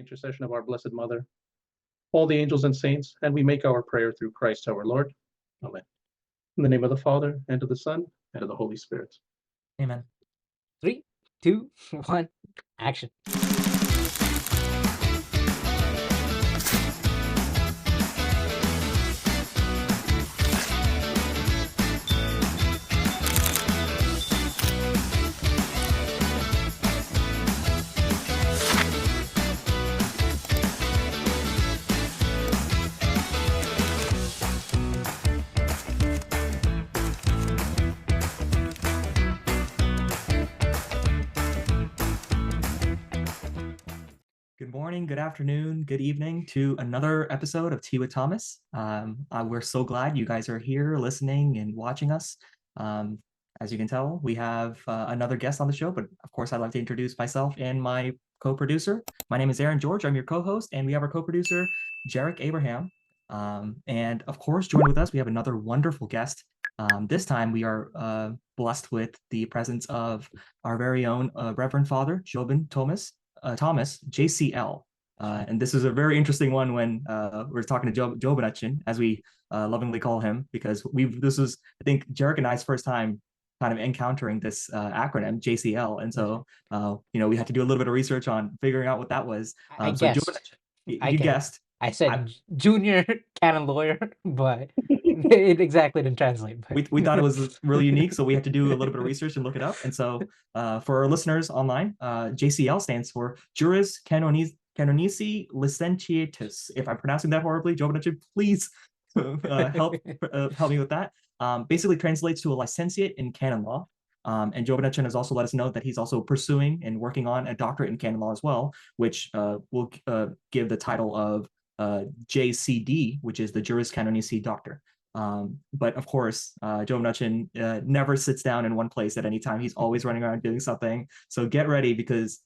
intercession of our Blessed Mother, all the angels and saints, and we make our prayer through Christ our Lord. Amen. In the name of the Father, and of the Son, and of the Holy Spirit. Amen. 3, 2, 1, action. Good morning, good afternoon, good evening to another episode of Tea with Thomas. We're so glad you guys are here listening and watching us. As you can tell, we have another guest on the show, but of course, I'd like to introduce myself and my co-producer. My name is Aaron George. I'm your co-host, and we have our co-producer, Jarek Abraham. And of course, joined with us, we have another wonderful guest. This time, we are blessed with the presence of our very own Reverend Father, Jobin Thomas, JCL. And this is a very interesting one when we're talking to Jobin, as we lovingly call him, because this was, I think, Jarek and I's first time kind of encountering this acronym, JCL. And so, we had to do a little bit of research on figuring out what that was. I so guessed. you guessed. I said junior canon lawyer, but it exactly didn't translate. But. We thought it was really unique, so we had to do a little bit of research and look it up. And so for our listeners online, JCL stands for Juris Canonici Licentiatus. If I'm pronouncing that horribly, Jobin, please help me with that. Basically translates to a licentiate in canon law. And Jobin has also let us know that he's also pursuing and working on a doctorate in canon law as well, which will give the title of JCD, which is the Juris Canonici Doctor. But of course, Jobin never sits down in one place at any time. He's always running around doing something. So get ready, because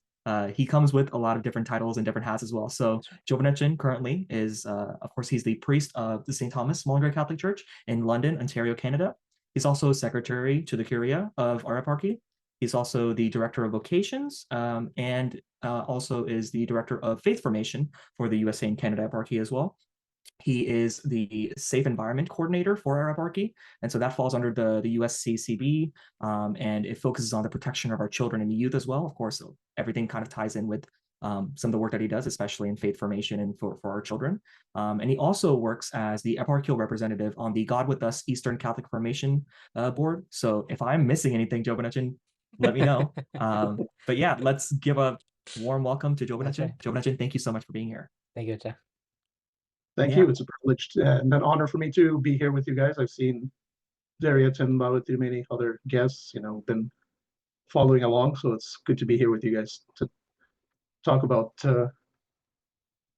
he comes with a lot of different titles and different hats as well. So Jobin currently is, of course, he's the priest of the St. Thomas Malankara Catholic Church in London, Ontario, Canada. He's also secretary to the Curia of our eparchy. He's also the director of vocations, and also is the director of faith formation for the USA and Canada eparchy as well. He is the safe environment coordinator for our eparchy, and so that falls under the USCCB, and it focuses on the protection of our children and youth as well. Of course, so everything kind of ties in with some of the work that he does, especially in faith formation and for our children. And he also works as the eparchial representative on the God with Us Eastern Catholic Formation Board. So if I'm missing anything, Jobin, let me know. But yeah, let's give a warm welcome to Jobin. Okay. Jobin, thank you so much for being here. Thank you, Jeff. Thank you. It's a privilege and an honor for me to be here with you guys. I've seen Darius and through many other guests, been following along. So it's good to be here with you guys to talk about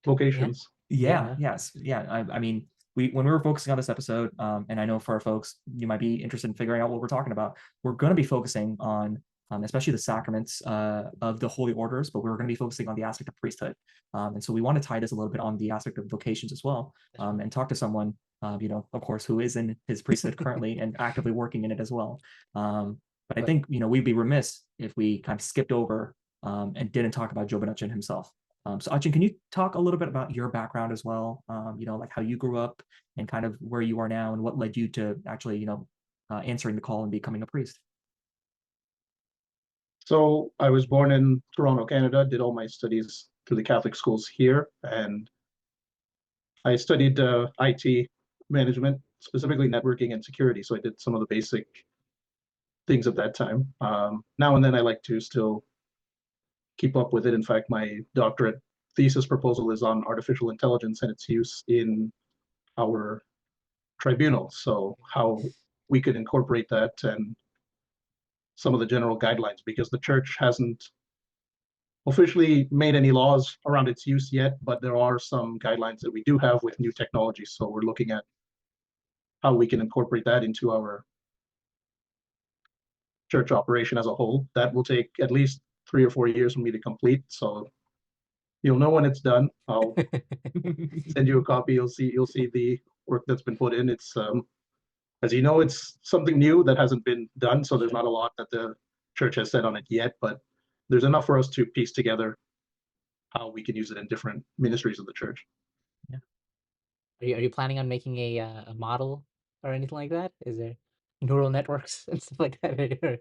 vocations. Yes. I mean, when we were focusing on this episode, and I know for our folks, you might be interested in figuring out what we're talking about. We're going to be focusing on especially the sacraments of the holy orders, but we're going to be focusing on the aspect of priesthood. And so we want to tie this a little bit on the aspect of vocations as well, and talk to someone, of course, who is in his priesthood currently and actively working in it as well. But I think, we'd be remiss if we kind of skipped over and didn't talk about Jobin himself. So Achin, can you talk a little bit about your background as well? Like how you grew up and kind of where you are now and what led you to actually, answering the call and becoming a priest? So I was born in Toronto, Canada, did all my studies through the Catholic schools here, and I studied IT management, specifically networking and security. So I did some of the basic things at that time. Now and then I like to still keep up with it. In fact, my doctorate thesis proposal is on artificial intelligence and its use in our tribunal. So how we could incorporate that and some of the general guidelines, because the church hasn't officially made any laws around its use yet, but there are some guidelines that we do have with new technology. So we're looking at how we can incorporate that into our church operation as a whole. That will take at least 3 or 4 years for me to complete. So you'll know when it's done. I'll send you a copy. You'll see the work that's been put in. It's as you know, it's something new that hasn't been done. So there's not a lot that the church has said on it yet, but there's enough for us to piece together how we can use it in different ministries of the church. Are you planning on making a model or anything like that? Is there neural networks and stuff like that? Or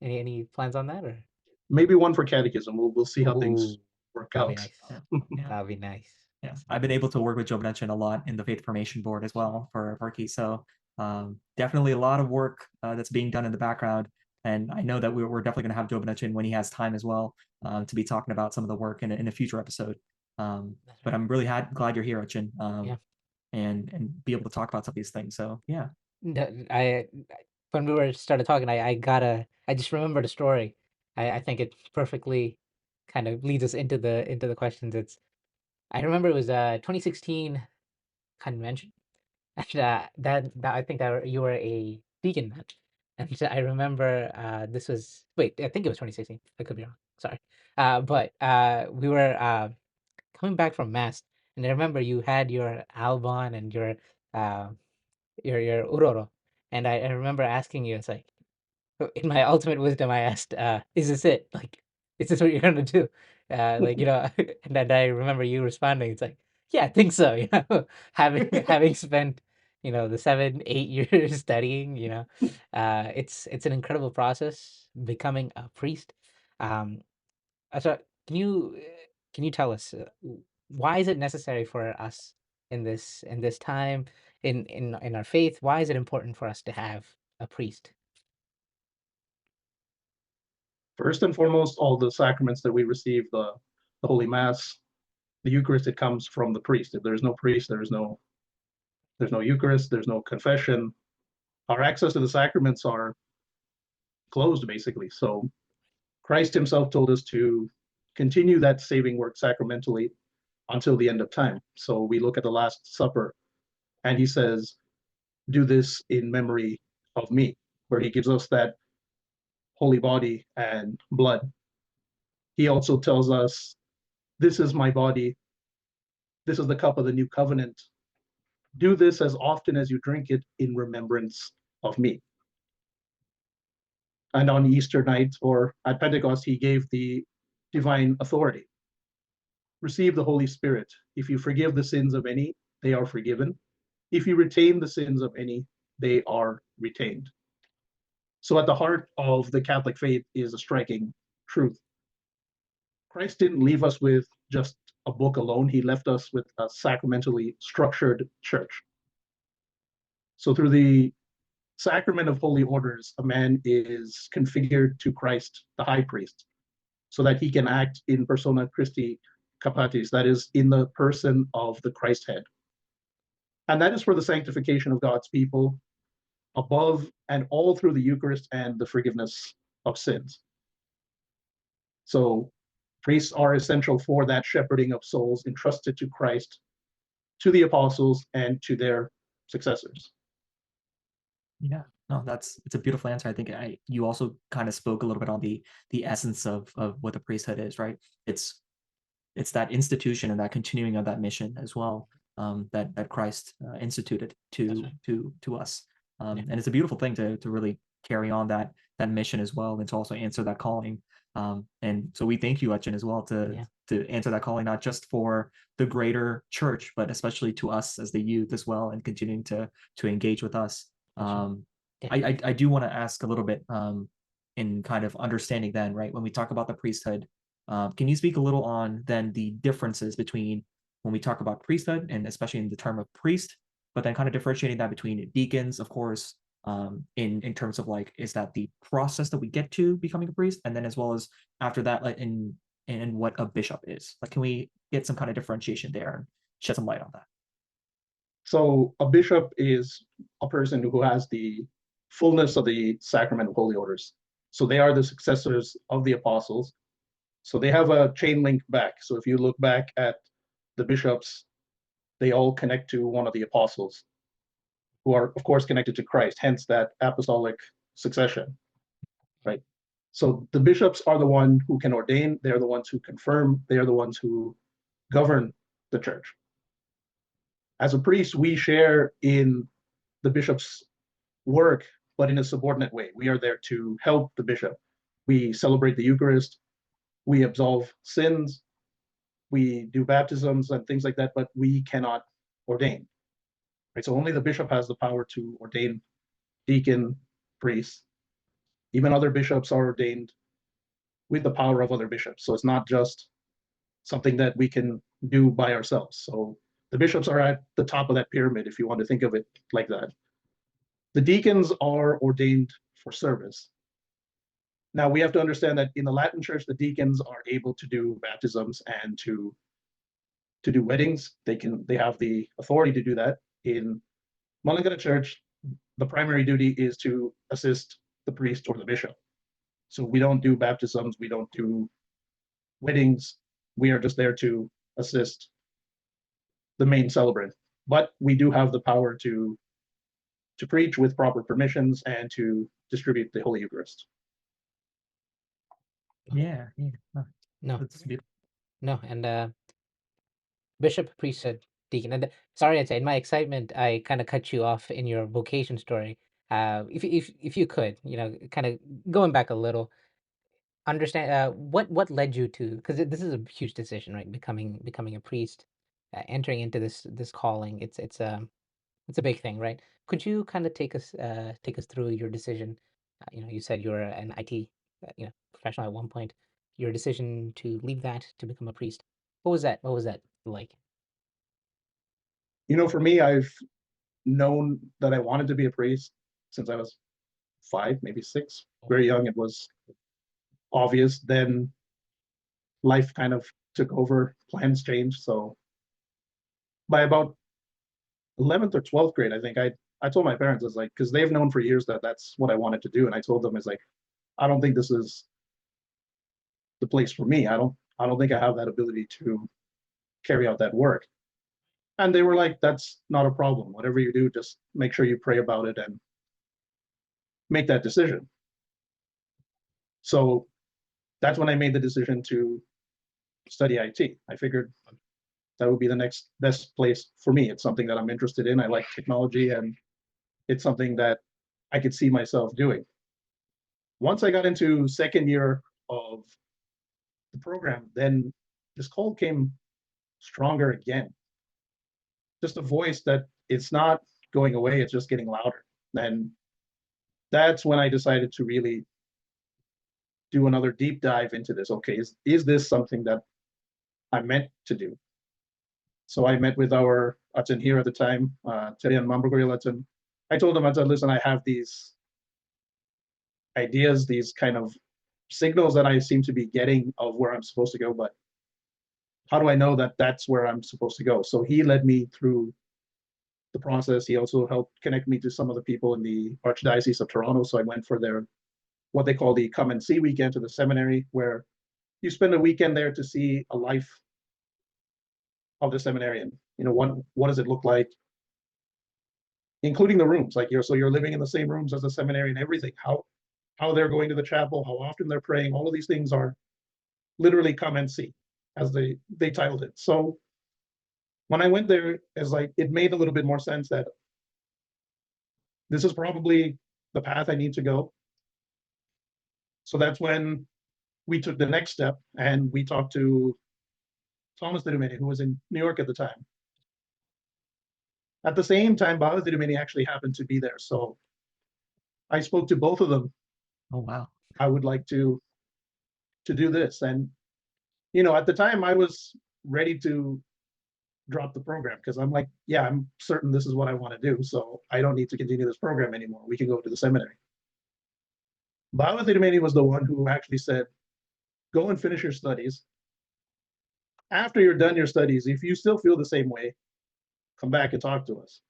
any plans on that? Or Maybe one for catechism. We'll see how Ooh, things work that'd be out. nice. Yeah. That'd be nice. Yeah, I've been able to work with Jobin a lot in the Faith Formation Board as well for Key. So definitely a lot of work that's being done in the background. And I know that we're definitely going to have Jobin when he has time as well to be talking about some of the work in a future episode. But I'm really glad you're here, Achin, Yeah. and be able to talk about some of these things. So yeah. When we started talking, I just remembered a story. I think it perfectly kind of leads us into the questions. I remember it was 2016 convention, and that I think that you were a deacon then, and I remember this was I think it was 2016. I could be wrong. Sorry, but we were coming back from mass, and I remember you had your albon and uh, your uroro, and I remember asking you, it's like, in my ultimate wisdom, I asked, "Is this it? Like, is this what you're gonna do?" Like, and then I remember you responding. It's like, "Yeah, I think so." Having spent, the 7, 8 years studying. It's an incredible process becoming a priest. Um, so can you tell us why is it necessary for us in this time in our faith? Why is it important for us to have a priest? First and foremost, all the sacraments that we receive, the Holy Mass, the Eucharist, it comes from the priest. If there's no priest, there's no Eucharist, there's no confession. Our access to the sacraments are closed, basically. So Christ himself told us to continue that saving work sacramentally until the end of time. So we look at the Last Supper, and he says, "Do this in memory of me," where he gives us that holy body and blood. He also tells us, "This is my body. This is the cup of the new covenant. Do this as often as you drink it in remembrance of me." And on Easter night or at Pentecost, he gave the divine authority. Receive the Holy Spirit. If you forgive the sins of any, they are forgiven. If you retain the sins of any, they are retained. So at the heart of the Catholic faith is a striking truth. Christ didn't leave us with just a book alone. He left us with a sacramentally structured church. So through the sacrament of holy orders, a man is configured to Christ, the high priest, so that he can act in persona Christi Capatis, that is, in the person of the Christ head. And that is for the sanctification of God's people above and all through the Eucharist and the forgiveness of sins. So priests are essential for that shepherding of souls entrusted to Christ, to the apostles, and to their successors. Yeah, no, it's a beautiful answer. I think you also kind of spoke a little bit on the essence of what the priesthood is, right? It's that institution and that continuing of that mission as well, that Christ instituted to us, and it's a beautiful thing to really carry on that mission as well, and to also answer that calling. And so we thank you, Achin, as well to answer that calling, not just for the greater church, but especially to us as the youth as well, and continuing to engage with us. I do want to ask a little bit in kind of understanding then, right, when we talk about the priesthood, can you speak a little on then the differences between when we talk about priesthood, and especially in the term of priest, but then kind of differentiating that between deacons, of course, in terms of like, is that the process that we get to becoming a priest, and then as well as after that, like in what a bishop is? Like, can we get some kind of differentiation there and shed some light on that? So a bishop is a person who has the fullness of the sacrament of holy orders. So they are the successors of the apostles. So they have a chain link back. So if you look back at the bishops, they all connect to one of the apostles, who are, of course, connected to Christ, hence that apostolic succession, right? So the bishops are the one who can ordain, they're the ones who confirm, they're the ones who govern the church. As a priest, we share in the bishop's work, but in a subordinate way. We are there to help the bishop. We celebrate the Eucharist, we absolve sins, we do baptisms and things like that, but we cannot ordain. Right? So only the bishop has the power to ordain deacon, priest. Even other bishops are ordained with the power of other bishops. So it's not just something that we can do by ourselves. So the bishops are at the top of that pyramid, if you want to think of it like that. The deacons are ordained for service. Now we have to understand that in the Latin Church, the deacons are able to do baptisms and to do weddings. They have the authority to do that. In Malankara Church, the primary duty is to assist the priest or the bishop. So we don't do baptisms, we don't do weddings. We are just there to assist the main celebrant. But we do have the power to preach with proper permissions and to distribute the Holy Eucharist. Yeah. No, That's beautiful. no, and bishop, priesthood, deacon. And sorry, I'd say in my excitement, I kind of cut you off in your vocation story. If you could, kind of going back a little, understand what led you to, because this is a huge decision, right? Becoming a priest, entering into this calling. It's a big thing, right? Could you kind of take us through your decision? You said you were an IT professional at one point. Your decision to leave that to become a priest. What was that? What was that like? For me, I've known that I wanted to be a priest since I was 5, maybe 6. Very young, it was obvious. Then life kind of took over, plans changed. So by about 11th or 12th grade, I think I told my parents, it's like, because they've known for years that that's what I wanted to do. And I told them, it's like, I don't think this is the place for me. I don't think I have that ability to carry out that work. And they were like, that's not a problem. Whatever you do, just make sure you pray about it and make that decision. So that's when I made the decision to study IT. I figured that would be the next best place for me. It's something that I'm interested in. I like technology, and it's something that I could see myself doing. Once I got into second year of the program, then this call came stronger again. Just a voice that it's not going away, it's just getting louder. And that's when I decided to really do another deep dive into this. Okay, is this something that I'm meant to do? So I met with our Atsan here at the time, Terian Mambrogori Atsan. I told him, I said, listen, I have these ideas, these kind of signals that I seem to be getting of where I'm supposed to go, but how do I know that that's where I'm supposed to go? So he led me through the process. He also helped connect me to some of the people in the Archdiocese of Toronto. So I went for their, what they call the come and see weekend to the seminary, where you spend a weekend there to see a life of the seminarian. What does it look like? Including the rooms, like you're living in the same rooms as the seminarian, everything, how they're going to the chapel, how often they're praying, all of these things are literally come and see, as they titled it. So when I went there, it's like it made a little bit more sense that this is probably the path I need to go. So that's when we took the next step and we talked to Thomas Dirumeni, who was in New York at the time. At the same time, Baba Dirumeni actually happened to be there. So I spoke to both of them. Oh, wow. I would like to do this. And, at the time I was ready to drop the program because I'm like, yeah, I'm certain this is what I want to do. So I don't need to continue this program anymore. We can go to the seminary. Baba Dirumeni was the one who actually said, go and finish your studies. After you're done your studies, if you still feel the same way, come back and talk to us.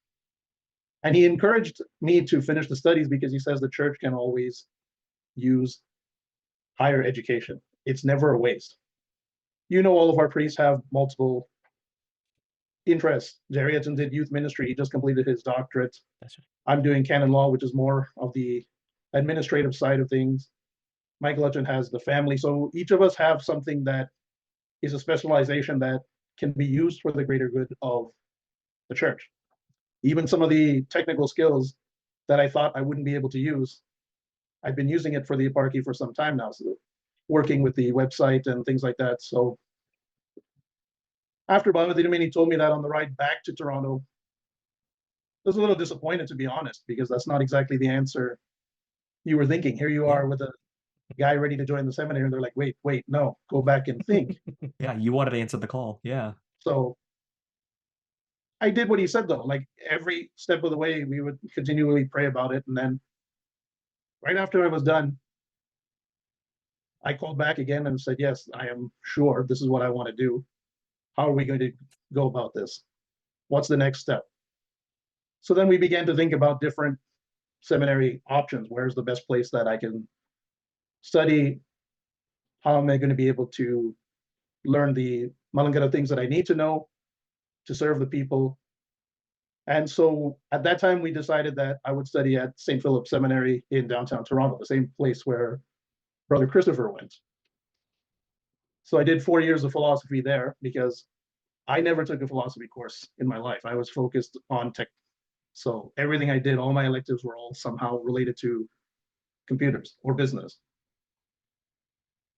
And he encouraged me to finish the studies because he says the church can always use higher education. It's never a waste. All of our priests have multiple interests. Jerry Hudson did youth ministry. He just completed his doctorate. That's right. I'm doing canon law, which is more of the administrative side of things. Michael Hudson has the family. So each of us have something that is a specialization that can be used for the greater good of the church. Even some of the technical skills that I thought I wouldn't be able to use, I've been using it for the eparchy for some time now, so working with the website and things like that. So after Bible Theodomy told me that on the ride back to Toronto, I was a little disappointed, to be honest, because that's not exactly the answer you were thinking. Here you are with a guy ready to join the seminary, and they're like, wait, no, go back and think. Yeah, you wanted to answer the call. Yeah. So I did what he said, though. Like every step of the way, we would continually pray about it. And then right after I was done, I called back again and said, yes, I am sure this is what I want to do. How are we going to go about this? What's the next step? So then we began to think about different seminary options. Where's the best place that I can study? How am I going to be able to learn the Malankara things that I need to know to serve the people? And so at that time, we decided that I would study at St. Philip Seminary in downtown Toronto, the same place where Brother Christopher went. So I did 4 years of philosophy there because I never took a philosophy course in my life. I was focused on tech. So everything I did, all my electives were all somehow related to computers or business.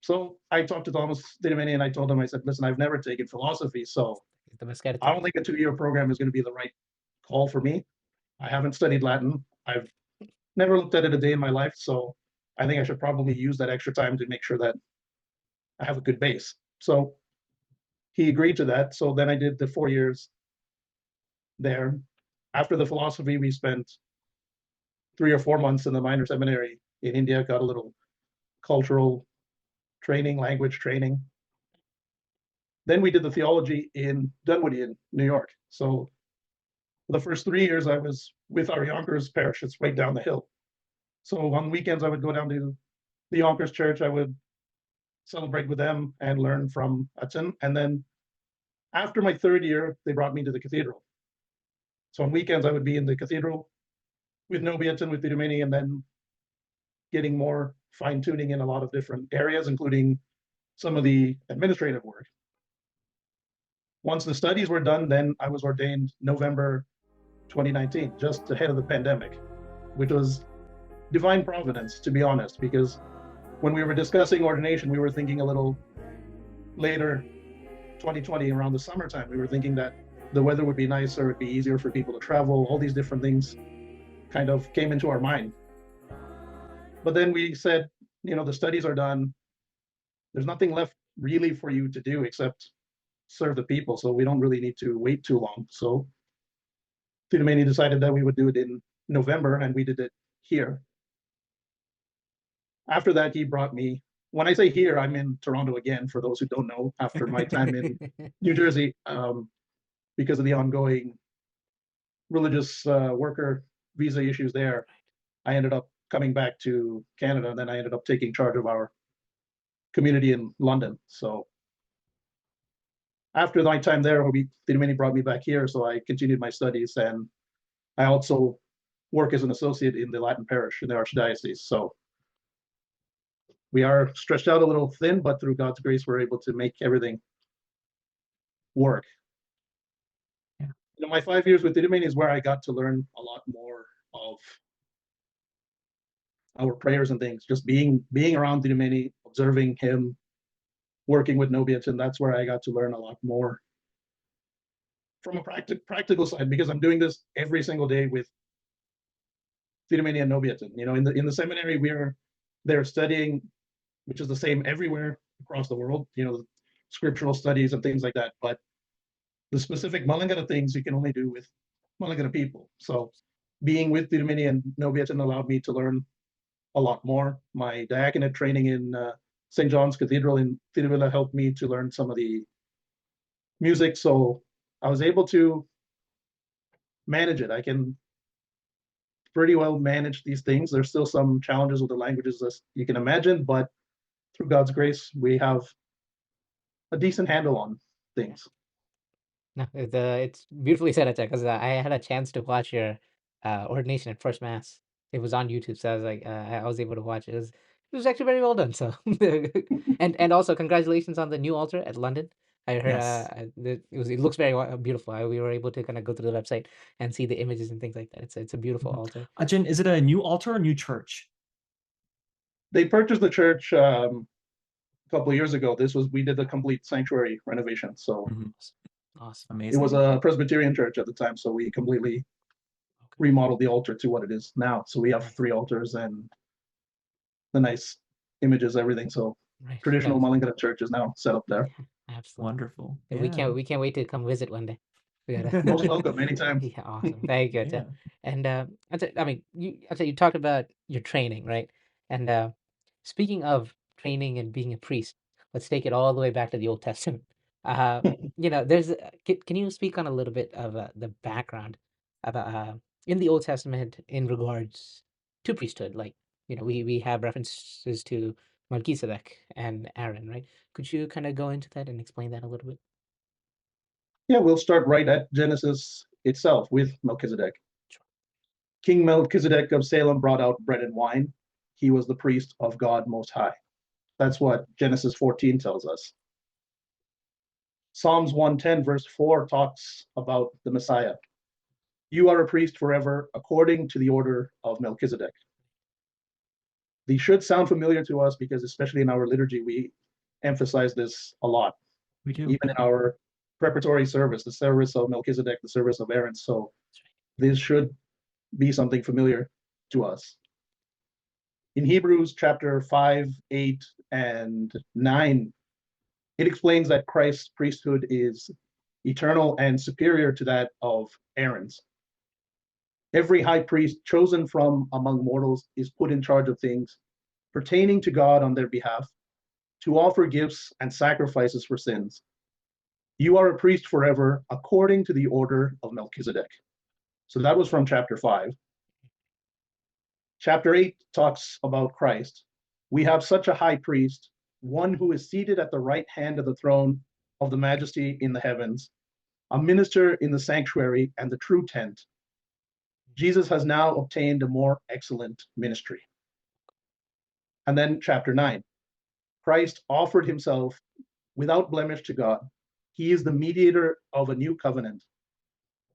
So I talked to Thomas Dinamini and I told him, I said, listen, I've never taken philosophy, so I don't think a 2-year program is going to be the right call for me. I haven't studied Latin. I've never looked at it a day in my life, so I think I should probably use that extra time to make sure that I have a good base. So he agreed to that. So then I did the 4 years there. After the philosophy, we spent 3 or 4 months in the minor seminary in India, got a little cultural training, language training. Then we did the theology in Dunwoody, New York. So the first 3 years I was with our Yonkers parish. It's right down the hill. So on weekends, I would go down to the Yonkers church. I would celebrate with them and learn from Hudson. And then after my 3rd year, they brought me to the cathedral. So on weekends, I would be in the cathedral with Nobiatan, with Theodomini, and then getting more fine tuning in a lot of different areas, including some of the administrative work. Once the studies were done, then I was ordained November 2019, just ahead of the pandemic, which was divine providence, to be honest, because when we were discussing ordination, we were thinking a little later, 2020, around the summertime. We were thinking that the weather would be nicer, it'd be easier for people to travel, all these different things kind of came into our mind. But then we said, the studies are done. There's nothing left really for you to do except serve the people. So we don't really need to wait too long. So Theodomini decided that we would do it in November, and we did it here. After that, he brought me, when I say here, I'm in Toronto again, for those who don't know, after my time in New Jersey, because of the ongoing religious worker visa issues there, I ended up coming back to Canada, and then I ended up taking charge of our community in London. So after my time there, Theodomini brought me back here, so I continued my studies, and I also work as an associate in the Latin parish in the Archdiocese. So we are stretched out a little thin, but through God's grace, we're able to make everything work. Yeah. My 5 years with Theodomini is where I got to learn a lot more of our prayers and things. Just being around Theodomini, observing him, working with Nobiatan, that's where I got to learn a lot more from a practical side, because I'm doing this every single day with Theodomini and Nobiatan. In the seminary, they're studying, which is the same everywhere across the world, scriptural studies and things like that. But the specific Malankara things you can only do with Malankara people. So being with Theodomini and Nobiatan allowed me to learn a lot more. My diaconate training in St. John's Cathedral in Tiruvilla helped me to learn some of the music. So I was able to manage it. I can pretty well manage these things. There's still some challenges with the languages, as you can imagine, but through God's grace, we have a decent handle on things. No, it's beautifully said, because I had a chance to watch your ordination at First Mass. It was on YouTube, so I was like, I was able to watch it. It was actually very well done. So, and also congratulations on the new altar at London. I heard Yes. it looks very beautiful. We were able to kind of go through the website and see the images and things like that. It's a beautiful altar. Ajahn, is it a new altar or new church? They purchased the church a couple of years ago. We did the complete sanctuary renovation. So Awesome. It was Amazing. a Presbyterian church at the time, so we completely Okay. remodeled the altar to what it is now. So we have Right. 3 altars and the nice images, everything. So Right. traditional No, Malankara church is now set up there. absolutely. Wonderful. Yeah, Yeah. we can't wait to come visit one day. We Most gotta. welcome anytime. Yeah, awesome. Very good. Yeah. And I mean, you talked about your training, right? And speaking of training and being a priest, let's take it all the way back to the Old Testament. Uh, there's can you speak on a little bit of the background about in the Old Testament in regards to priesthood? Like, we have references to Melchizedek and Aaron, right? Could you kind of go into that and explain that a little bit? Yeah, we'll start right at Genesis itself with Melchizedek. Sure. King Melchizedek of Salem brought out bread and wine. He was the priest of God Most High. That's what Genesis 14 tells us. Psalms 110, verse 4 talks about the Messiah. You are a priest forever, according to the order of Melchizedek. These should sound familiar to us because, especially in our liturgy, we emphasize this a lot. We do. Even in our preparatory service, the service of Melchizedek, the service of Aaron. So this should be something familiar to us. In Hebrews chapter 5, 8, and 9, it explains that Christ's priesthood is eternal and superior to that of Aaron's. Every high priest chosen from among mortals is put in charge of things pertaining to God on their behalf, to offer gifts and sacrifices for sins. You are a priest forever, according to the order of Melchizedek. So that was from chapter 5. Chapter 8 talks about Christ. We have such a high priest, one who is seated at the right hand of the throne of the majesty in the heavens, a minister in the sanctuary and the true tent. Jesus has now obtained a more excellent ministry. And then chapter 9, Christ offered himself without blemish to God. He is the mediator of a new covenant.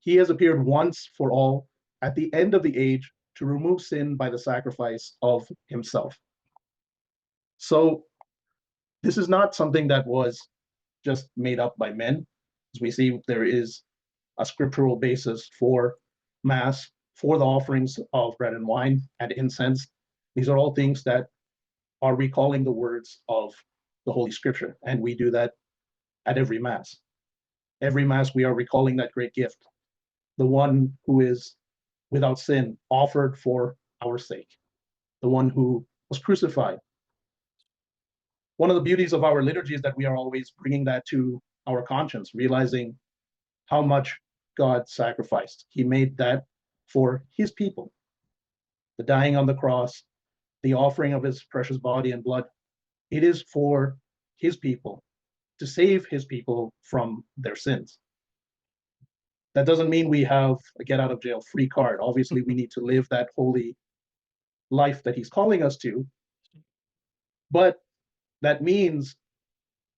He has appeared once for all at the end of the age to remove sin by the sacrifice of himself. So this is not something that was just made up by men. As we see, there is a scriptural basis for Mass, for the offerings of bread and wine and incense. These are all things that are recalling the words of the Holy Scripture, and we do that at every Mass. Every Mass, we are recalling that great gift, the one who is without sin, offered for our sake, the one who was crucified. One of the beauties of our liturgy is that we are always bringing that to our conscience, realizing how much God sacrificed. He made that for his people. The dying on the cross, the offering of his precious body and blood, it is for his people, to save his people from their sins. That doesn't mean we have a get out of jail free card. Obviously, we need to live that holy life that he's calling us to. But that means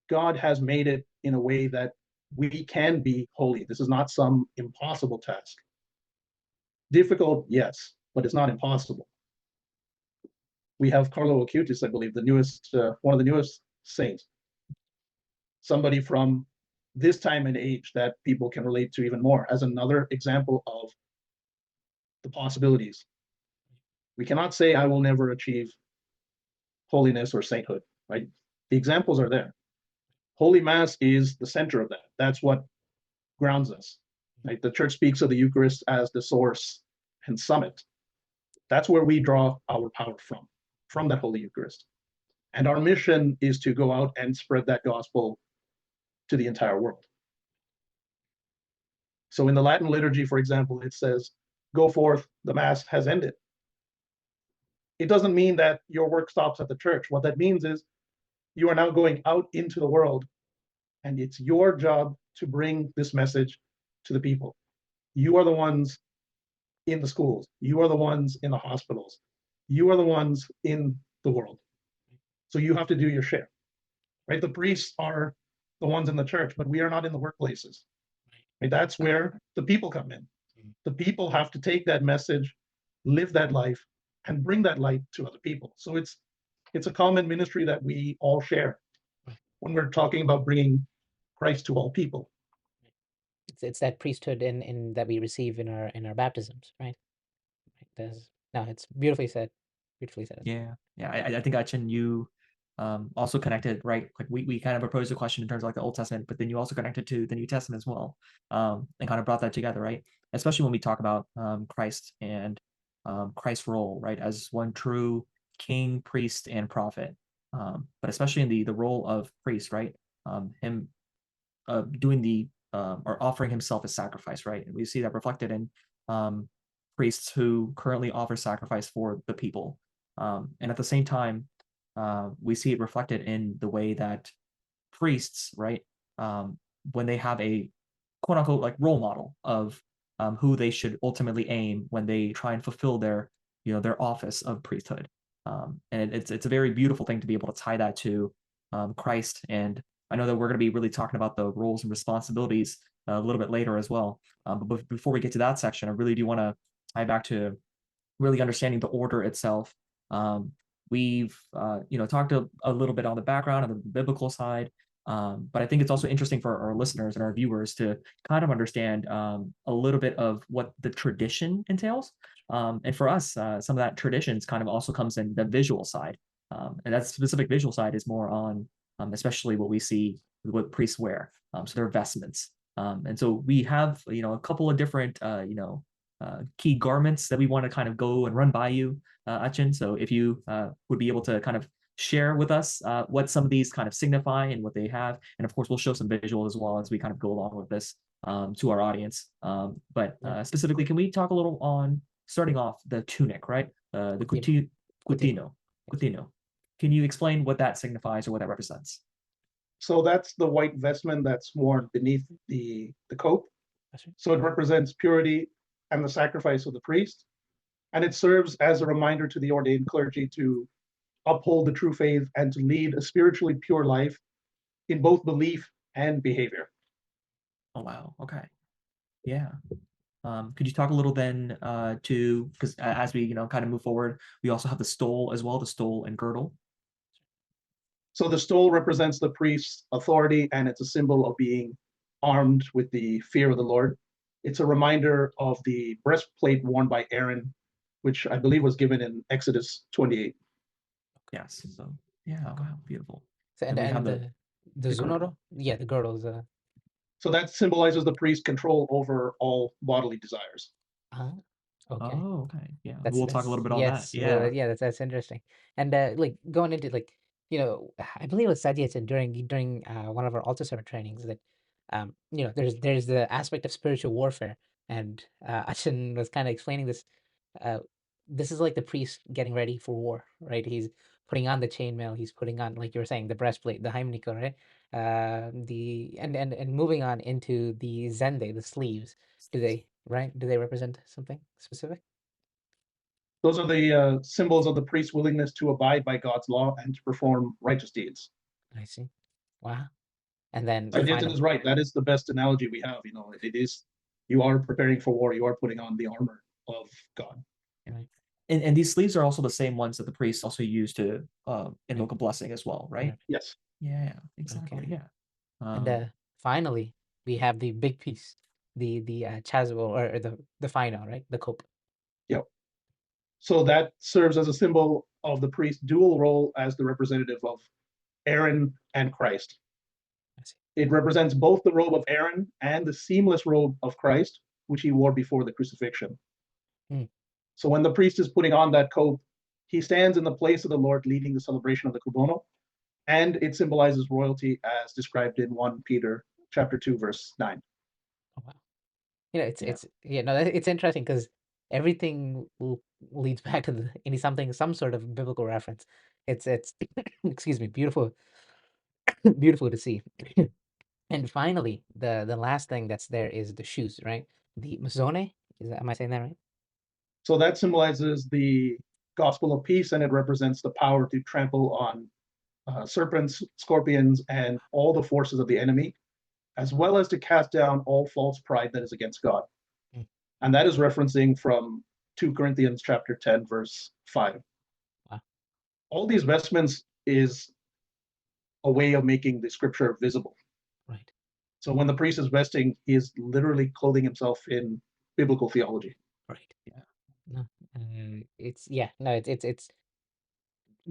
God has made it in a way that we can be holy. This is not some impossible task. Difficult, yes, but it's not impossible. We have Carlo Acutis, I believe, the newest, one of the newest saints, somebody from this time and age that people can relate to even more as another example of the possibilities. We cannot say, I will never achieve holiness or sainthood, right? The examples are there. Holy Mass is the center of that. That's what grounds us. Right? The church speaks of the Eucharist as the source and summit. That's where we draw our power from that Holy Eucharist. And our mission is to go out and spread that gospel to the entire world. So in the Latin liturgy, for example, it says, go forth, the Mass has ended. It doesn't mean that your work stops at the church. What that means is you are now going out into the world, and it's your job to bring this message to the people. You are the ones in the schools. You are the ones in the hospitals. You are the ones in the world. So you have to do your share, right? The priests are the ones in the church, but we are not in the workplaces. Right? That's where the people come in. The people have to take that message, live that life, and bring that light to other people. So it's a common ministry that we all share when we're talking about bringing Christ to all people. it's that priesthood in that we receive in our baptisms, right? No, it's beautifully said. Beautifully said. Yeah, yeah. I think Achin, you also connected, right? Like we kind of proposed a question in terms of like the Old Testament, but then you also connected to the New Testament as well, and kind of brought that together, right? Especially when we talk about Christ and Christ's role, right, as one true king, priest, and prophet. But especially in the role of priest, right? Him doing the or offering himself as sacrifice, right? And we see that reflected in priests who currently offer sacrifice for the people. And at the same time, we see it reflected in the way that priests, right, when they have a quote unquote like role model of who they should ultimately aim when they try and fulfill their, you know, their office of priesthood. And it's a very beautiful thing to be able to tie that to Christ. And I know that we're going to be really talking about the roles and responsibilities a little bit later as well. But before we get to that section, I really do want to tie back to really understanding the order itself. We've talked a little bit on the background of the biblical side, but I think it's also interesting for our listeners and our viewers to kind of understand a little bit of what the tradition entails. And for us, some of that traditions kind of also comes in the visual side, and that specific visual side is more on especially what we see what priests wear, so their vestments. And so we have a couple of different key garments that we want to kind of go and run by you, Achin. So if you would be able to kind of share with us what some of these kind of signify and what they have. And of course, we'll show some visuals as well as we kind of go along with this to our audience. But specifically, can we talk a little on starting off the tunic, right? The cutino. Can you explain what that signifies or what that represents? So that's the white vestment that's worn beneath the coat. So it represents purity and the sacrifice of the priest. And it serves as a reminder to the ordained clergy to uphold the true faith and to lead a spiritually pure life in both belief and behavior. Oh, wow. Okay. Yeah. Could you talk a little then because as we kind of move forward, we also have the stole as well, the stole and girdle. So the stole represents the priest's authority, and it's a symbol of being armed with the fear of the Lord. It's a reminder of the breastplate worn by Aaron, which I believe was given in Exodus 28. Yes. So yeah, wow, beautiful. So, and the zunoro, yeah, the girdles. So that symbolizes the priest's control over all bodily desires. Okay. Oh, okay. Yeah, we'll talk a little bit on that. Yeah. Yeah, that's interesting. And like going into like I believe it was Sadia during one of our altar sermon trainings that there's the aspect of spiritual warfare, and Achin was kind of explaining this. This is like the priest getting ready for war, right? He's putting on the chainmail, he's putting on, like you were saying, the breastplate, the hymnico, right? And moving on into the zende, the sleeves. Do they represent something specific? Those are the symbols of the priest's willingness to abide by God's law and to perform righteous deeds. I see. Wow. And then Jason is right. That is the best analogy we have. It is, you are preparing for war. You are putting on the armor of God. And these sleeves are also the same ones that the priests also use to invoke a blessing as well, right? Yes. Yeah, exactly. Okay. Yeah. And finally, we have the big piece, the chasuble or the final, right? The cope. Yep. So that serves as a symbol of the priest's dual role as the representative of Aaron and Christ. It represents both the robe of Aaron and the seamless robe of Christ, which he wore before the crucifixion. So when the priest is putting on that coat, he stands in the place of the Lord leading the celebration of the Kubono, and it symbolizes royalty as described in 1 Peter chapter 2, verse 9. Oh, wow. It's interesting because everything leads back to some sort of biblical reference. It's excuse me, beautiful to see. And finally, the last thing that's there is the shoes, right? The mzone. Am I saying that right? So that symbolizes the gospel of peace, and it represents the power to trample on serpents, scorpions, and all the forces of the enemy, as well as to cast down all false pride that is against God. And that is referencing from 2 Corinthians chapter 10, verse 5. Wow. All these vestments is a way of making the scripture visible. Right. So when the priest is vesting, he is literally clothing himself in biblical theology. Right. No, it's no, it's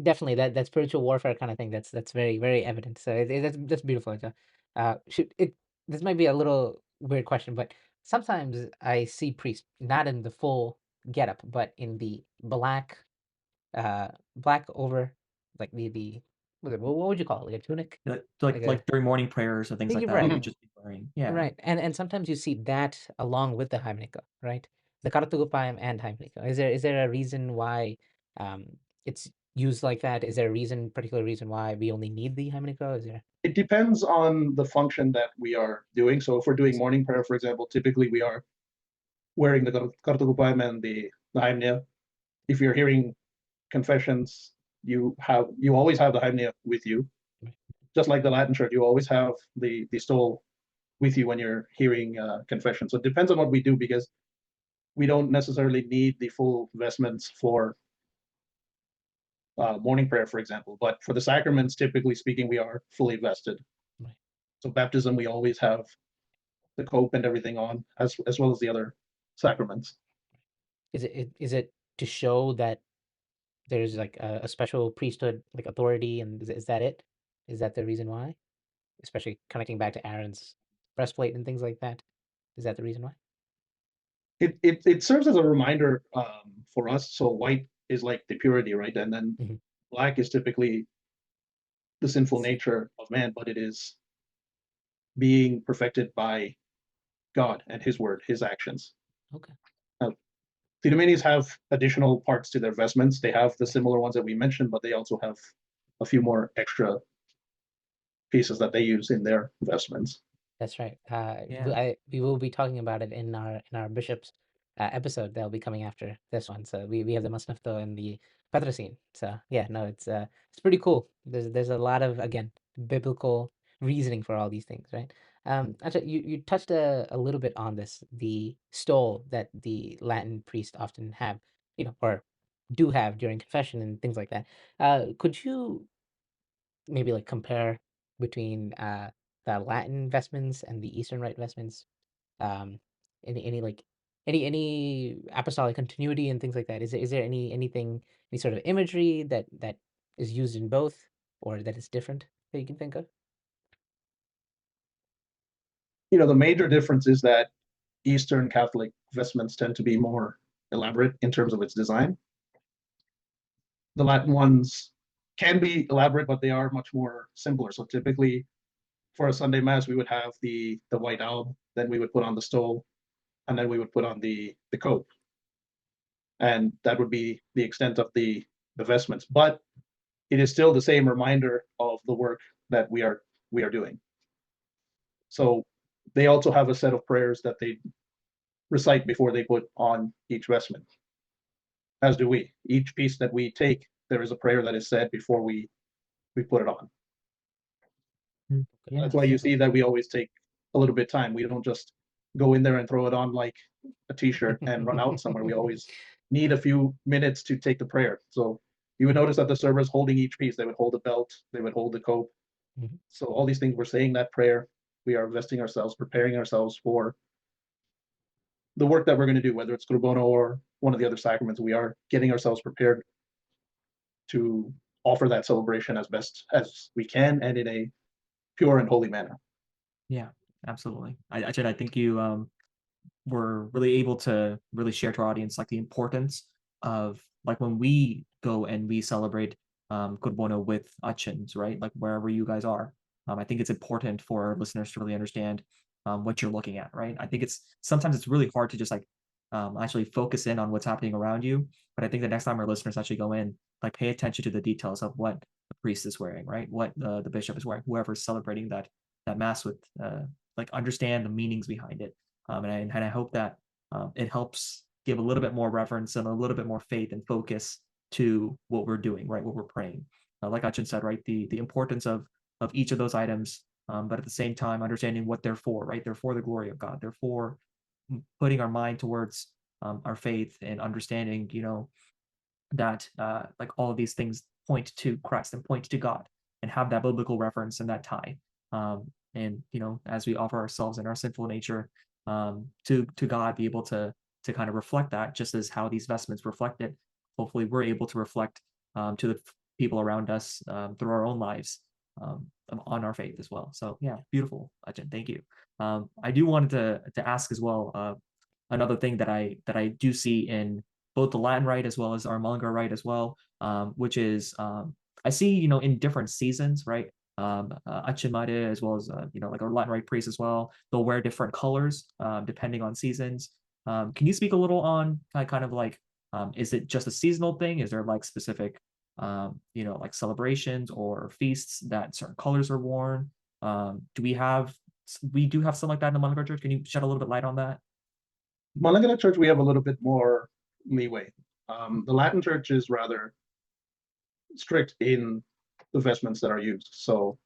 definitely that spiritual warfare kind of thing. That's very very evident. So that's beautiful. So, should it? This might be a little weird question, but sometimes I see priests not in the full getup, but in the black over, like the what would you call it? Like a tunic, Like like a during morning prayers or things like you're that, you right. would just be wearing. Yeah. Right. And sometimes you see that along with the Heimliche, right? The Karatugupayam and Heimliche. Is there a reason why um it's used like that? Is there a particular reason why we only need the Heimliche? Is there It depends on the function that we are doing. So if we're doing morning prayer, for example, typically we are wearing the Kartagupayam and the Hymnia. If you're hearing confessions, you always have the Hymnia with you. Just like the Latin Church, you always have the stole with you when you're hearing confession. So it depends on what we do, because we don't necessarily need the full vestments for morning prayer, for example. But for the sacraments, typically speaking, we are fully vested. Right. So baptism, we always have the cope and everything on, as well as the other sacraments. is it to show that there's like a special priesthood like authority, and is that it? Is that the reason why? Especially connecting back to Aaron's breastplate and things like that. Is that the reason why? It serves as a reminder for us. So white is like the purity, right? And then Mhm. black is typically the sinful nature of man, but it is being perfected by God and His word, His actions. Okay. Now, the Dominis have additional parts to their vestments. They have the similar ones that we mentioned, but they also have a few more extra pieces that they use in their vestments. That's right. Yeah. We will be talking about it in our bishops episode that'll be coming after this one. So we have the Masnafto and the Patrocine. So yeah, no, it's pretty cool. There's a lot of, again, biblical reasoning for all these things, right? Actually, you touched a little bit on this, the stole that the Latin priests often have, or do have during confession and things like that. Could you maybe like compare between the Latin vestments and the Eastern Rite vestments? Um, any like any apostolic continuity and things like that? Is there any sort of imagery that is used in both, or that is different that you can think of? The major difference is that Eastern Catholic vestments tend to be more elaborate in terms of its design. The Latin ones can be elaborate, but they are much more simpler. So typically, for a Sunday Mass, we would have the white alb, then we would put on the stole, and then we would put on the cope, and that would be the extent of the vestments. But it is still the same reminder of the work that we are doing. So they also have a set of prayers that they recite before they put on each vestment, as do we. Each piece that we take, there is a prayer that is said before we put it on. Yeah. That's why you see that we always take a little bit of time. We don't just go in there and throw it on like a t-shirt and run out somewhere. We always need a few minutes to take the prayer. So you would notice that the servers holding each piece, they would hold the belt, they would hold the cope. Mhm. So all these things, we're saying that prayer, we are vesting ourselves, preparing ourselves for the work that we're going to do, whether it's Crubono or one of the other sacraments. We are getting ourselves prepared to offer that celebration as best as we can and in a pure and holy manner. Yeah, absolutely. I think you were really able to really share to our audience like the importance of like when we go and we celebrate Kurbono with Achins, right? Like wherever you guys are. I think it's important for our listeners to really understand what you're looking at, right? I think sometimes it's really hard to just like actually focus in on what's happening around you. But I think the next time our listeners actually go in, like pay attention to the details of what the priest is wearing, right? What the bishop is wearing, whoever's celebrating that mass with, like understand the meanings behind it. And I hope that it helps give a little bit more reverence and a little bit more faith and focus to what we're doing, right? What we're praying. Like Achin said, right? The importance of each of those items, but at the same time, understanding what they're for, right? They're for the glory of God. They're for putting our mind towards our faith and understanding, that like all of these things point to Christ and point to God and have that biblical reference and that tie. And, as we offer ourselves in our sinful nature to God, be able to kind of reflect that, just as how these vestments reflect it. Hopefully we're able to reflect to the people around us through our own lives on our faith as well. So yeah, beautiful, Ajahn. Thank you. I do wanted to ask as well another thing that I do see in both the Latin rite as well as our Malankara rite as well, which is I see in different seasons, right? Achimade as well as like our Latin rite priests as well. They'll wear different colors depending on seasons. Can you speak a little on kind of like is it just a seasonal thing? Is there like specific like celebrations or feasts that certain colors are worn? We do have something like that in the Malankara Church? Can you shed a little bit light on that? Malankara Church, we have a little bit more leeway. The Latin Church is rather strict in the vestments that are used. So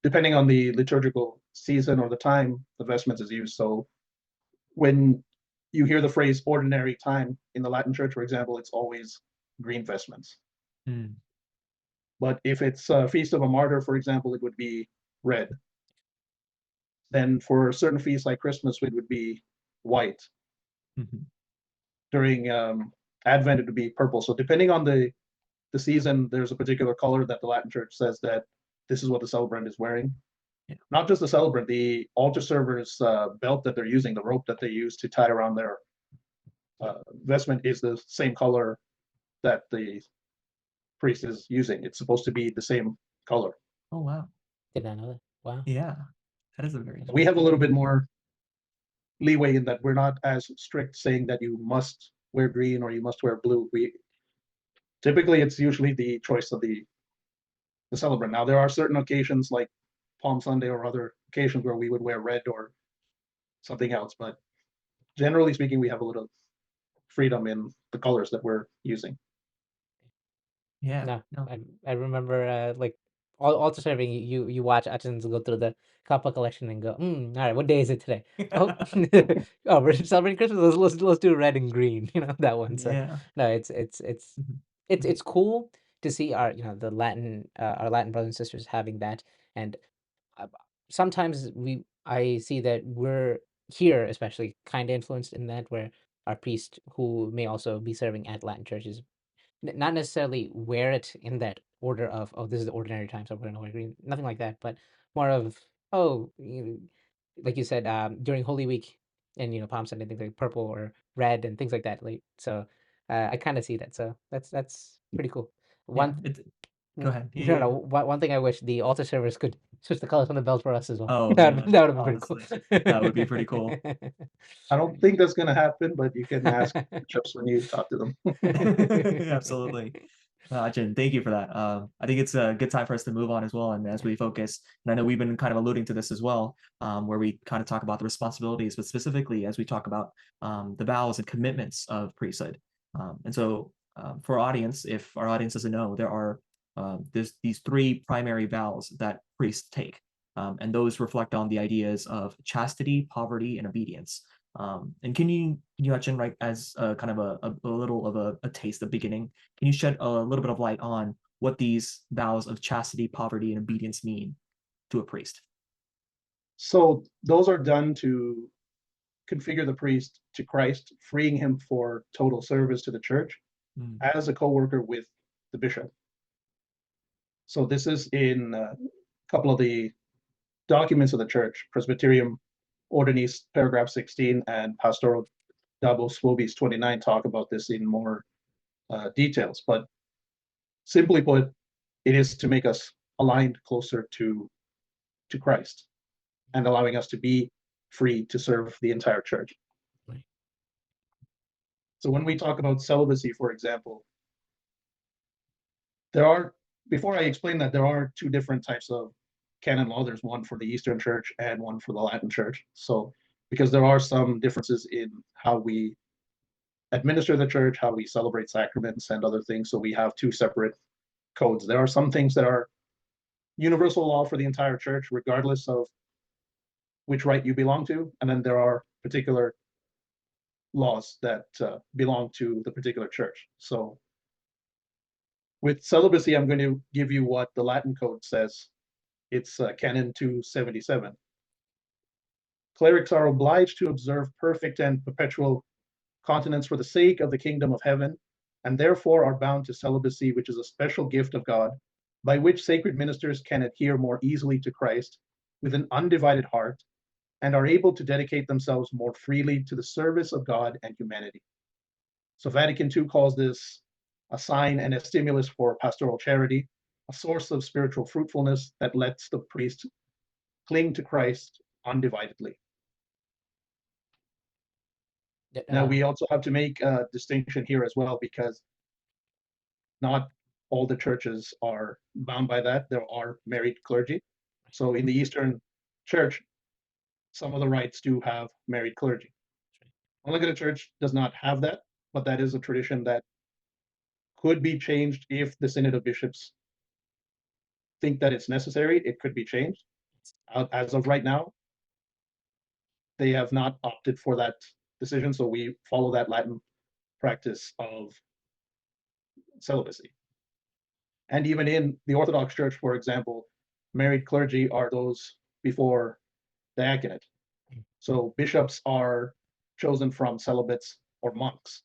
depending on the liturgical season or the time the vestments is used. So when you hear the phrase ordinary time in the Latin Church, for example, it's always green vestments. Mm. But if it's a feast of a martyr, for example, it would be red. Then for certain feasts like Christmas, it would be white. Mm-hmm. During Advent, it would be purple. So depending on the season, there's a particular color that the Latin Church says that this is what the celebrant is wearing. Yeah. Not just the celebrant, the altar server's belt that they're using, the rope that they use to tie around their vestment is the same color that the priest is using. It's supposed to be the same color. Oh, wow. Did not know that. Wow. Yeah, that is a very We have a little bit more leeway in that we're not as strict saying that you must wear green or you must wear blue. Typically it's usually the choice of the celebrant. Now there are certain occasions like Palm Sunday or other occasions where we would wear red or something else, but generally speaking, we have a little freedom in the colors that we're using. Yeah. No. I remember like altar serving. You watch Achans go through the kappa collection and go, all right, what day is it today? Oh, oh, we're celebrating Christmas. Let's do red and green. That one. So Yeah. no, it's Mhm. it's cool to see our the Latin our Latin brothers and sisters having that, and sometimes I see that we're here especially kind of influenced in that, where our priest who may also be serving at Latin churches not necessarily wear it in that order of, oh, this is the ordinary time, so we're gonna wear green, nothing like that, but more of, oh, like you said, during Holy Week and Palm Sunday, things like purple or red and things like that. Like, so I kind of see that, so that's pretty cool. Yeah. One Go ahead. no, Yeah. no. One thing I wish the altar servers could switch the colors on the belt for us as well. Oh, That man, that would have been pretty honestly, cool. that would be pretty cool. I don't think that's going to happen, but you can ask bishops when you talk to them. Absolutely. Ajahn, thank you for that. I think it's a good time for us to move on as well. And as we focus, and I know we've been kind of alluding to this as well, where we kind of talk about the responsibilities, but specifically as we talk about the vows and commitments of priesthood. And so for our audience, if our audience doesn't know, there are there's these three primary vows that priests take. And those reflect on the ideas of chastity, poverty, and obedience. And can you Ajahn, right, as kind of a little of a taste, the beginning, can you shed a little bit of light on what these vows of chastity, poverty, and obedience mean to a priest? So those are done to configure the priest to Christ, freeing him for total service to the church as a co-worker with the bishop. So this is in a couple of the documents of the church, Presbyterium Ordinis, paragraph 16, and Pastoral Davos Vobis 29 talk about this in more details. But simply put, it is to make us aligned closer to Christ and allowing us to be free to serve the entire church. Right. So when we talk about celibacy, for example, before I explain that, there are two different types of canon law. There's one for the Eastern Church and one for the Latin Church. So because there are some differences in how we administer the church, how we celebrate sacraments and other things. So we have two separate codes. There are some things that are universal law for the entire church, regardless of which rite you belong to. And then there are particular laws that belong to the particular church. So with celibacy, I'm going to give you what the Latin code says It's Canon 277. Clerics are obliged to observe perfect and perpetual continence for the sake of the kingdom of heaven, and therefore are bound to celibacy, which is a special gift of God, by which sacred ministers can adhere more easily to Christ with an undivided heart, and are able to dedicate themselves more freely to the service of God and humanity. So Vatican II calls this a sign and a stimulus for pastoral charity, a source of spiritual fruitfulness that lets the priest cling to Christ undividedly. Now, we also have to make a distinction here as well, because not all the churches are bound by that. There are married clergy. So in the Eastern Church, some of the rites do have married clergy. Malankara Church does not have that, but that is a tradition that could be changed if the Synod of Bishops think that it's necessary. It could be changed. As of right now, they have not opted for that decision, so we follow that Latin practice of celibacy. And even in the Orthodox Church, for example, married clergy are those before diaconate. So bishops are chosen from celibates or monks,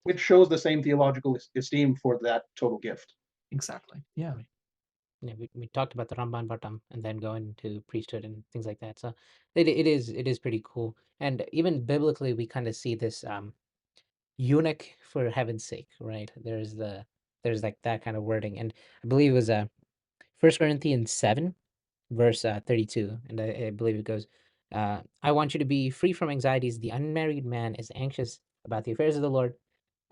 which shows the same theological esteem for that total gift. Exactly. Yeah. Yeah, we talked about the Ramban Bhattam and then go into priesthood and things like that. So it is pretty cool. And even biblically, we kind of see this eunuch for heaven's sake, right? There's like that kind of wording, and I believe it was 1 Corinthians 7, verse 32, and I believe it goes, I want you to be free from anxieties. The unmarried man is anxious about the affairs of the Lord,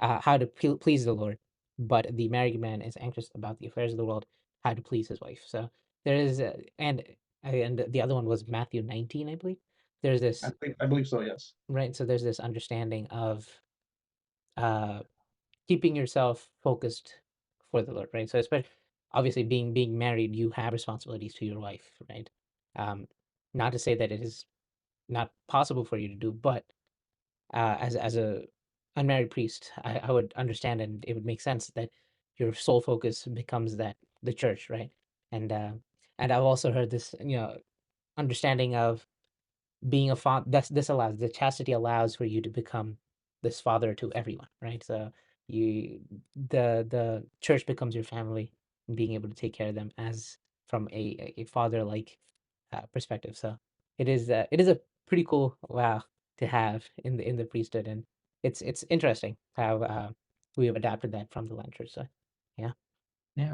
how to please the Lord, but the married man is anxious about the affairs of the world, how to please his wife. So there is, and the other one was Matthew 19, I believe. There's this, I believe so, yes. right? So there's this understanding of uh, keeping yourself focused for the Lord, right? So especially, obviously, being married, you have responsibilities to your wife, right? Um, Not to say that it is not possible for you to do, but as a unmarried priest, I would understand, and it would make sense that your sole focus becomes that the church, right? And I've also heard this, understanding of being a father. This allows, the chastity allows for you to become this father to everyone, right? So you the church becomes your family, and being able to take care of them as from a father like perspective. So it is a pretty cool wow to have in the priesthood, and it's interesting how we have adapted that from the Latin Church. So yeah. Yeah.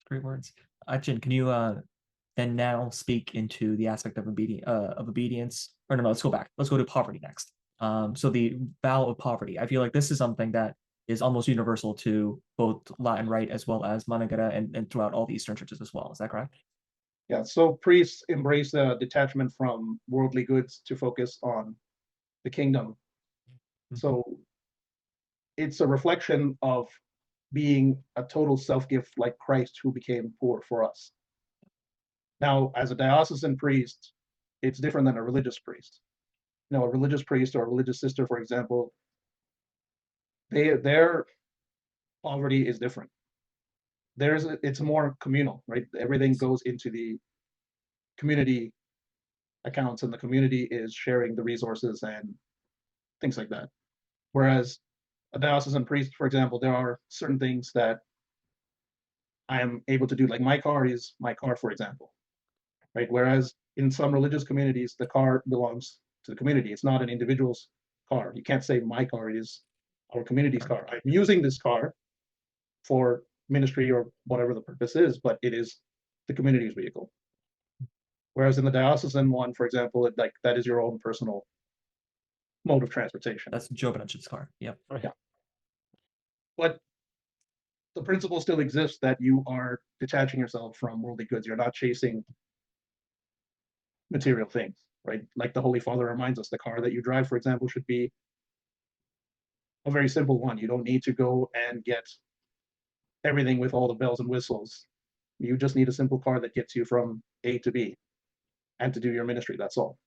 Great words. Achin, can you then now speak into the aspect of obedience? Or no, let's go back. Let's go to poverty next. So the vow of poverty. I feel like this is something that is almost universal to both Latin Rite as well as Malankara and throughout all the Eastern churches as well. Is that correct? Yeah, so priests embrace the detachment from worldly goods to focus on the kingdom. So it's a reflection of being a total self-gift like Christ, who became poor for us. Now, as a diocesan priest, it's different than a religious priest. A religious priest or a religious sister, for example, their poverty is different. It's more communal, right? Everything goes into the community accounts, and the community is sharing the resources and things like that. Whereas a diocesan priest, for example, there are certain things that I am able to do, like my car is my car, for example, right? Whereas in some religious communities, the car belongs to the community. It's not an individual's car. You can't say my car is our community's car. I'm using this car for ministry or whatever the purpose is, but it is the community's vehicle. Whereas in the diocesan one, for example, like that is your own personal mode of transportation. That's Jobin's car. Yep. Yeah. But the principle still exists that you are detaching yourself from worldly goods. You're not chasing material things, right? Like the Holy Father reminds us, the car that you drive, for example, should be a very simple one. You don't need to go and get everything with all the bells and whistles. You just need a simple car that gets you from A to B and to do your ministry. That's all.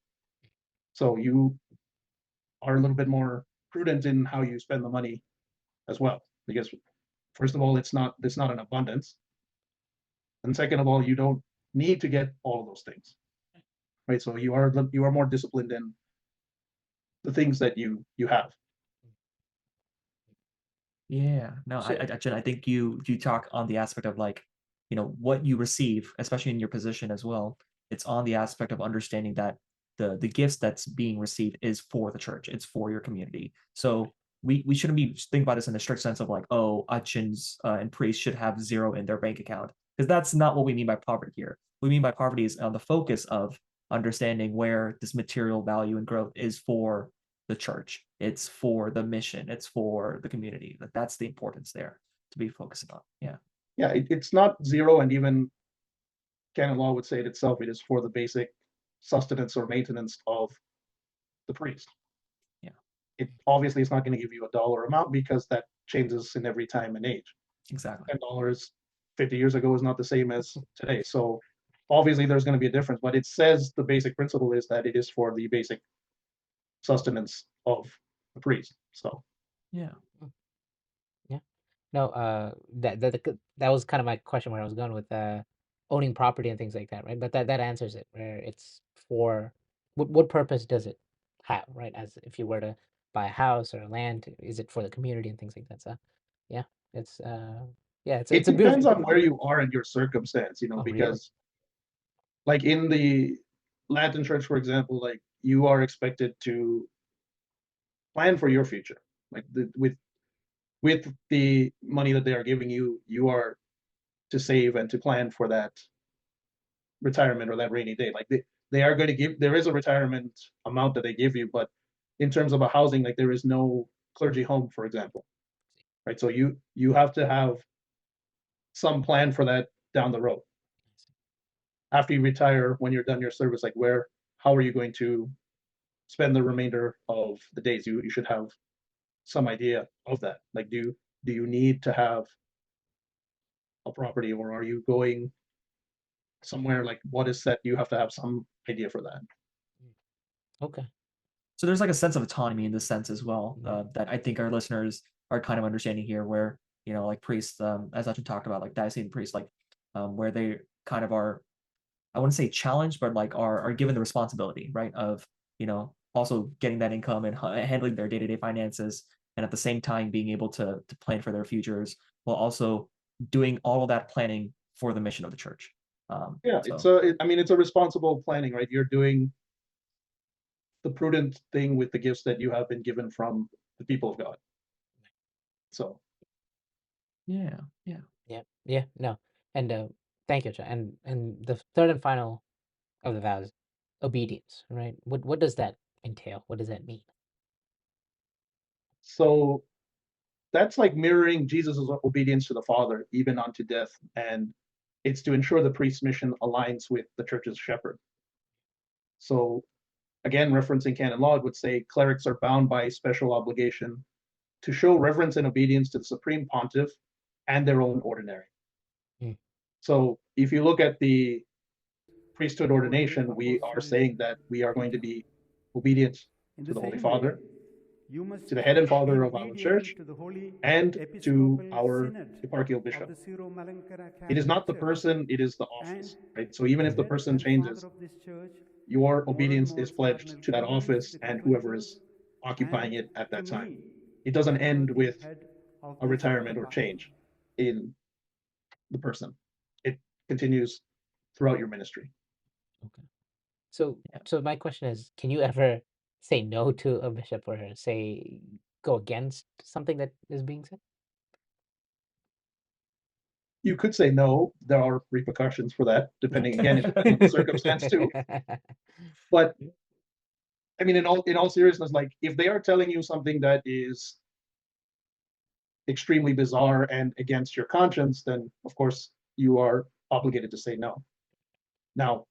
So you are a little bit more prudent in how you spend the money as well, because first of all, it's not an abundance. And second of all, you don't need to get all of those things, right? So you are more disciplined in the things that you have. Yeah, no, So- I think you talk on the aspect of like, what you receive, especially in your position as well. It's on the aspect of understanding that the gifts that's being received is for the church, it's for your community. So we shouldn't be thinking about this in the strict sense of like, oh, uchins and priests should have zero in their bank account, because that's not what we mean by poverty here. What we mean by poverty is on the focus of understanding where this material value and growth is for the church, it's for the mission, it's for the community. That's the importance there to be focusing on. Yeah, it's not zero, and even canon law would say it itself, it is for the basic sustenance or maintenance of the priest. Yeah. It obviously is not going to give you a dollar amount, because that changes in every time and age. Exactly. $10 50 years ago is not the same as today. So obviously there's going to be a difference, but it says the basic principle is that it is for the basic sustenance of the priest. So Yeah. No, that was kind of my question where I was going with owning property and things like that, right? But that answers it, where it's for what purpose does it have, right? As if you were to buy a house or land, is it for the community and things like that? So yeah, it's it it's a beautiful. depends on where you are in your circumstance, Oh, really? because like in the Latin church, for example, like you are expected to plan for your future. Like with the money that they are giving you, you are to save and to plan for that retirement or that rainy day. Like they are going to give, there is a retirement amount that they give you, but in terms of a housing, like there is no clergy home, for example, right? So you have to have some plan for that down the road. After you retire, when you're done your service, like how are you going to spend the remainder of the days? You should have some idea of that. Like do you need to have a property, or are you going somewhere? Like what is set? You have to have some idea for that. Okay. So there's like a sense of autonomy in this sense as well, that I think our listeners are kind of understanding here, where, like priests, as Achin talked about, like diocesan priests, like where they kind of are, I wouldn't say challenged, but like are given the responsibility, right, of, also getting that income and handling their day-to-day finances, and at the same time being able to plan for their futures, while also doing all of that planning for the mission of the church. Yeah, so it's a responsible planning, right? You're doing the prudent thing with the gifts that you have been given from the people of God. So yeah. Yeah, no, and thank you, John. And the third and final of the vows, obedience, right? What does that entail? What does that mean? so that's like mirroring Jesus' obedience to the Father, even unto death. And it's to ensure the priest's mission aligns with the church's shepherd. So again, referencing canon law, it would say clerics are bound by special obligation to show reverence and obedience to the supreme pontiff and their own ordinary. Mm. So if you look at the priesthood ordination, we are saying that we are going to be obedient to the Holy Father, to the head and father of our church, and to our eparchial bishop. The Syro-Malankara It is Catholic not the Church. person, it is the And office, right? So even if the head person and changes, father of this church, your moral obedience is modes pledged to that Cardinal Jobin, office the and Catholic whoever Church, is occupying and it at to that time. me, It doesn't whoever end the with head of a this retirement or department. change in the person. It continues throughout your ministry. Okay. So Yeah. so my question is, can you ever say no to a bishop, or say go against something that is being said? You could say no. There are repercussions for that, depending again on the circumstance too. But I mean, in all seriousness, like if they are telling you something that is extremely bizarre and against your conscience, then of course you are obligated to say no. Now,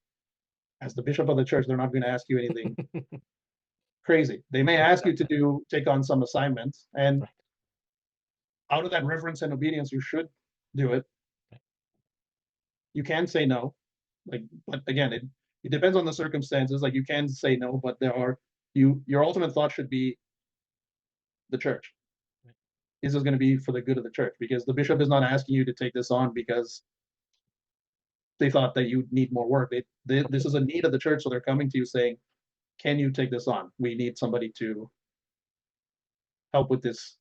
as the bishop of the church, they're not going to ask you anything crazy. They may ask you to take on some assignments, and Right. out of that reverence and obedience, you should do it. You can say no, like, but again, it depends on the circumstances. Like you can say no, but your ultimate thought should be the church. Right. Is this going to be for the good of the church? Because the bishop is not asking you to take this on because they thought that you need more work. This is a need of the church, so they're coming to you saying, can you take this on? We need somebody to help with this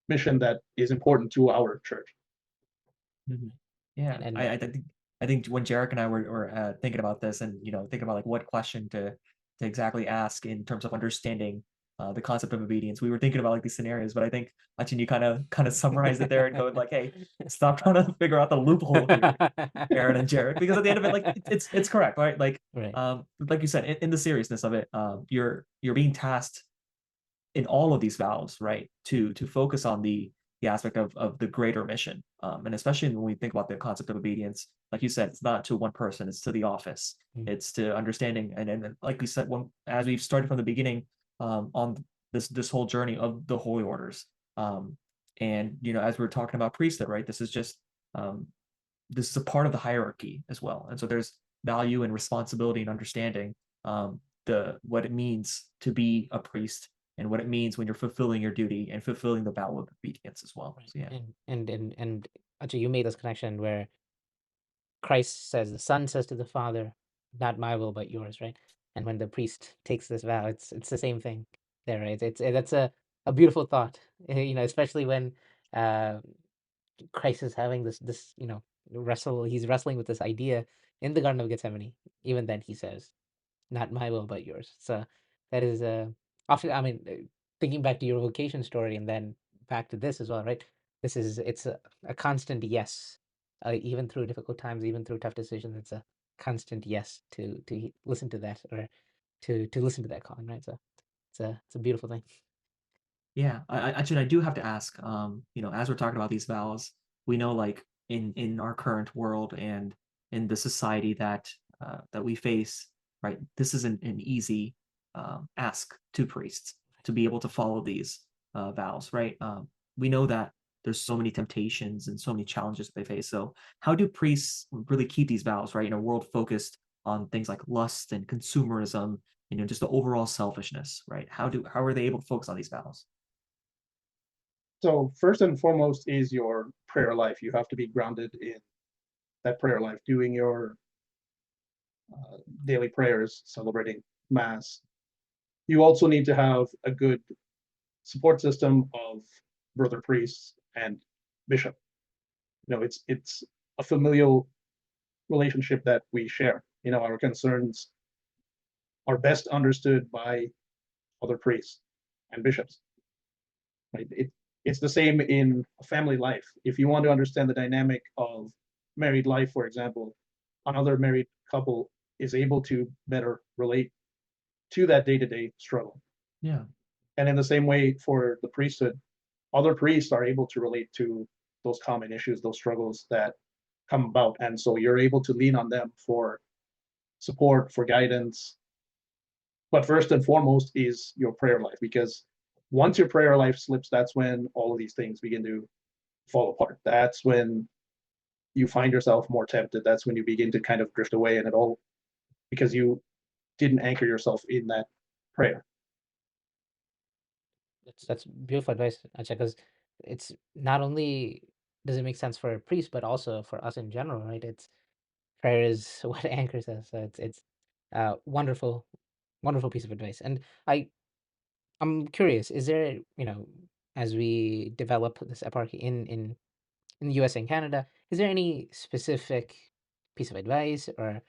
mission that is important to our church. Yeah, And I think when Jarek and I were thinking about this, and thinking about like what question to exactly ask in terms of understanding the concept of obedience, we were thinking about like these scenarios. But I think Achin, you kind of summarized it there and go like, hey, stop trying to figure out the loophole here, Aaron and Jarek, because at the end of it, like it's correct, right? Like right. like you said, in the seriousness of it, you're being tasked in all of these vows, right, to focus on the aspect of the greater mission, and especially when we think about the concept of obedience, like you said, it's not to one person, it's to the office, it's to understanding, and like we said, as we've started from the beginning, on this whole journey of the holy orders, and as we're talking about priesthood, right, this is a part of the hierarchy as well, and so there's value and responsibility and understanding what it means to be a priest and what it means when you're fulfilling your duty and fulfilling the vow of obedience as well. So, yeah. And actually, you made this connection where Christ says, the Son says to the Father, "Not my will, but yours," right? And when the priest takes this vow, it's the same thing there, right? That's a beautiful thought, especially when Christ is having this he's wrestling with this idea in the Garden of Gethsemane. Even then, he says, "Not my will, but yours." So that is often. I mean, thinking back to your vocation story, and then back to this as well, right? It's a constant yes, even through difficult times, even through tough decisions. It's a constant yes to listen to that, or to listen to that calling, right? So it's a beautiful thing. Yeah, I do have to ask, as we're talking about these vows, we know like in our current world and in the society that we face, right? This isn't an easy ask to priests to be able to follow these vows, right? We know that there's so many temptations and so many challenges that they face. So how do priests really keep these vows, right, in a world focused on things like lust and consumerism, just the overall selfishness, right? How are they able to focus on these vows? So first and foremost is your prayer life. You have to be grounded in that prayer life, doing your daily prayers, celebrating mass. You also need to have a good support system of brother priests and bishop. It's a familial relationship that we share. Our concerns are best understood by other priests and bishops. Right? It's the same in a family life. If you want to understand the dynamic of married life, for example, another married couple is able to better relate to that day-to-day struggle. Yeah. And in the same way for the priesthood, other priests are able to relate to those common issues, those struggles that come about. And so you're able to lean on them for support, for guidance. But first and foremost is your prayer life, because once your prayer life slips, that's when all of these things begin to fall apart. That's when you find yourself more tempted. That's when you begin to kind of drift away, and it all because you didn't anchor yourself in that prayer. That's beautiful advice, Acha, because it's not only does it make sense for a priest, but also for us in general, right? It's prayer is what anchors us. So it's wonderful, wonderful piece of advice. And I'm curious, is there, as we develop this eparchy in the US and Canada, is there any specific piece of advice, or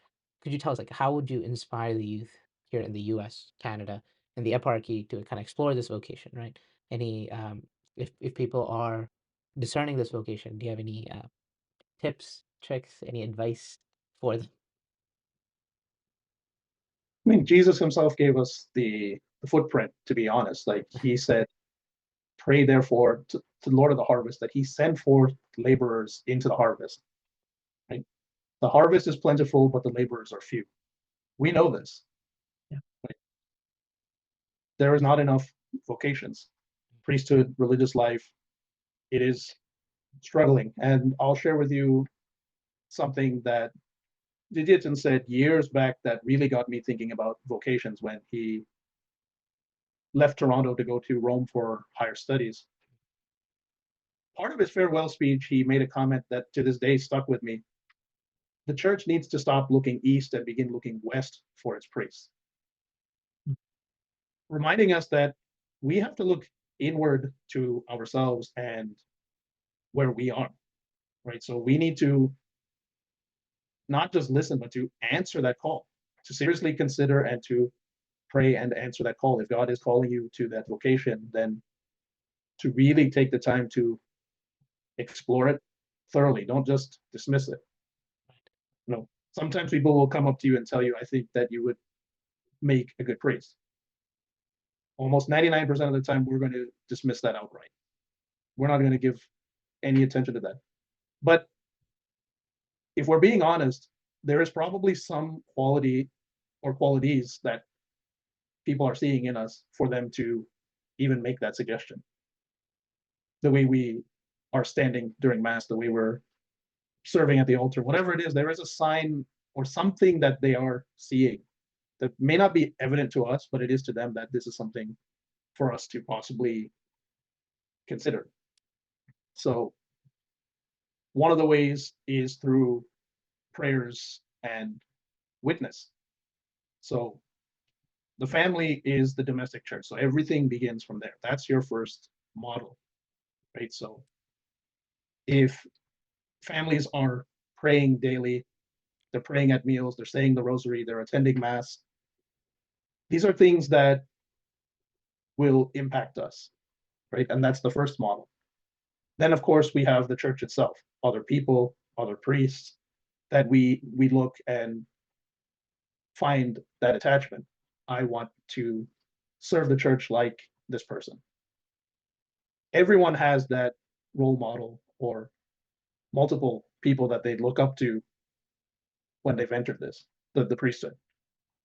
could you tell us, like, how would you inspire the youth here in the US, Canada, and the eparchy to kind of explore this vocation, right? Any, if people are discerning this vocation, do you have any tips, tricks, any advice for them? I mean, Jesus himself gave us the footprint, to be honest. Like he said, pray therefore to the Lord of the harvest that he send forth laborers into the harvest. Right? The harvest is plentiful, but the laborers are few. We know this. Yeah. Right? There is not enough vocations. Priesthood, religious life, it is struggling. And I'll share with you something that Deacon said years back that really got me thinking about vocations when he left Toronto to go to Rome for higher studies. Part of his farewell speech, he made a comment that to this day stuck with me. the church needs to stop looking east and begin looking west for its priests, reminding us that we have to look inward to ourselves and where we are, right? So we need to not just listen, but to answer that call, to seriously consider and to pray and answer that call. If God is calling you to that vocation, then to really take the time to explore it thoroughly. Don't just dismiss it. You know, sometimes people will come up to you and tell you, I think that you would make a good priest. Almost 99% of the time, we're going to dismiss that outright. We're not going to give any attention to that. But if we're being honest, there is probably some quality or qualities that people are seeing in us for them to even make that suggestion. The way we are standing during Mass, the way we're serving at the altar, whatever it is, there is a sign or something that they are seeing that may not be evident to us, but it is to them that this is something for us to possibly consider. So one of the ways is through prayers and witness. So the family is the domestic church. So everything begins from there. That's your first model, right? So if families are praying daily, they're praying at meals, they're saying the rosary, they're attending Mass, these are things that will impact us, right? And that's the first model. Then, of course, we have the church itself, other people, other priests, that we look and find that attachment. I want to serve the church like this person. Everyone has that role model or multiple people that they look up to when they've entered this, the priesthood.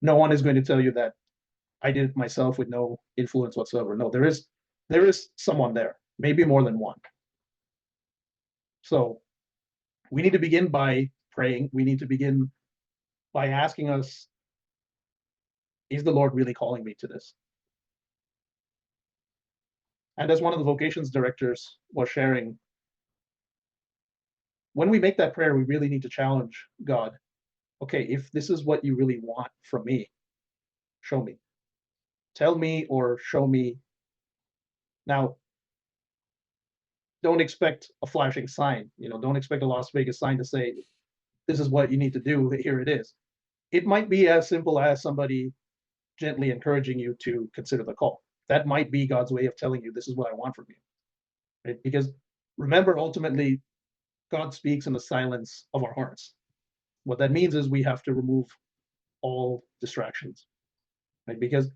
No one is going to tell you that I did it myself with no influence whatsoever. No, there is someone there, maybe more than one. So we need to begin by praying. We need to begin by asking us, is the Lord really calling me to this? And as one of the vocations directors was sharing, when we make that prayer, we really need to challenge God. Okay, if this is what you really want from me, show me. Tell me or show me. Now, don't expect a flashing sign. Don't expect a Las Vegas sign to say, this is what you need to do, here it is. It might be as simple as somebody gently encouraging you to consider the call. That might be God's way of telling you, this is what I want from you. Right? Because remember, ultimately, God speaks in the silence of our hearts. What that means is we have to remove all distractions, right? Because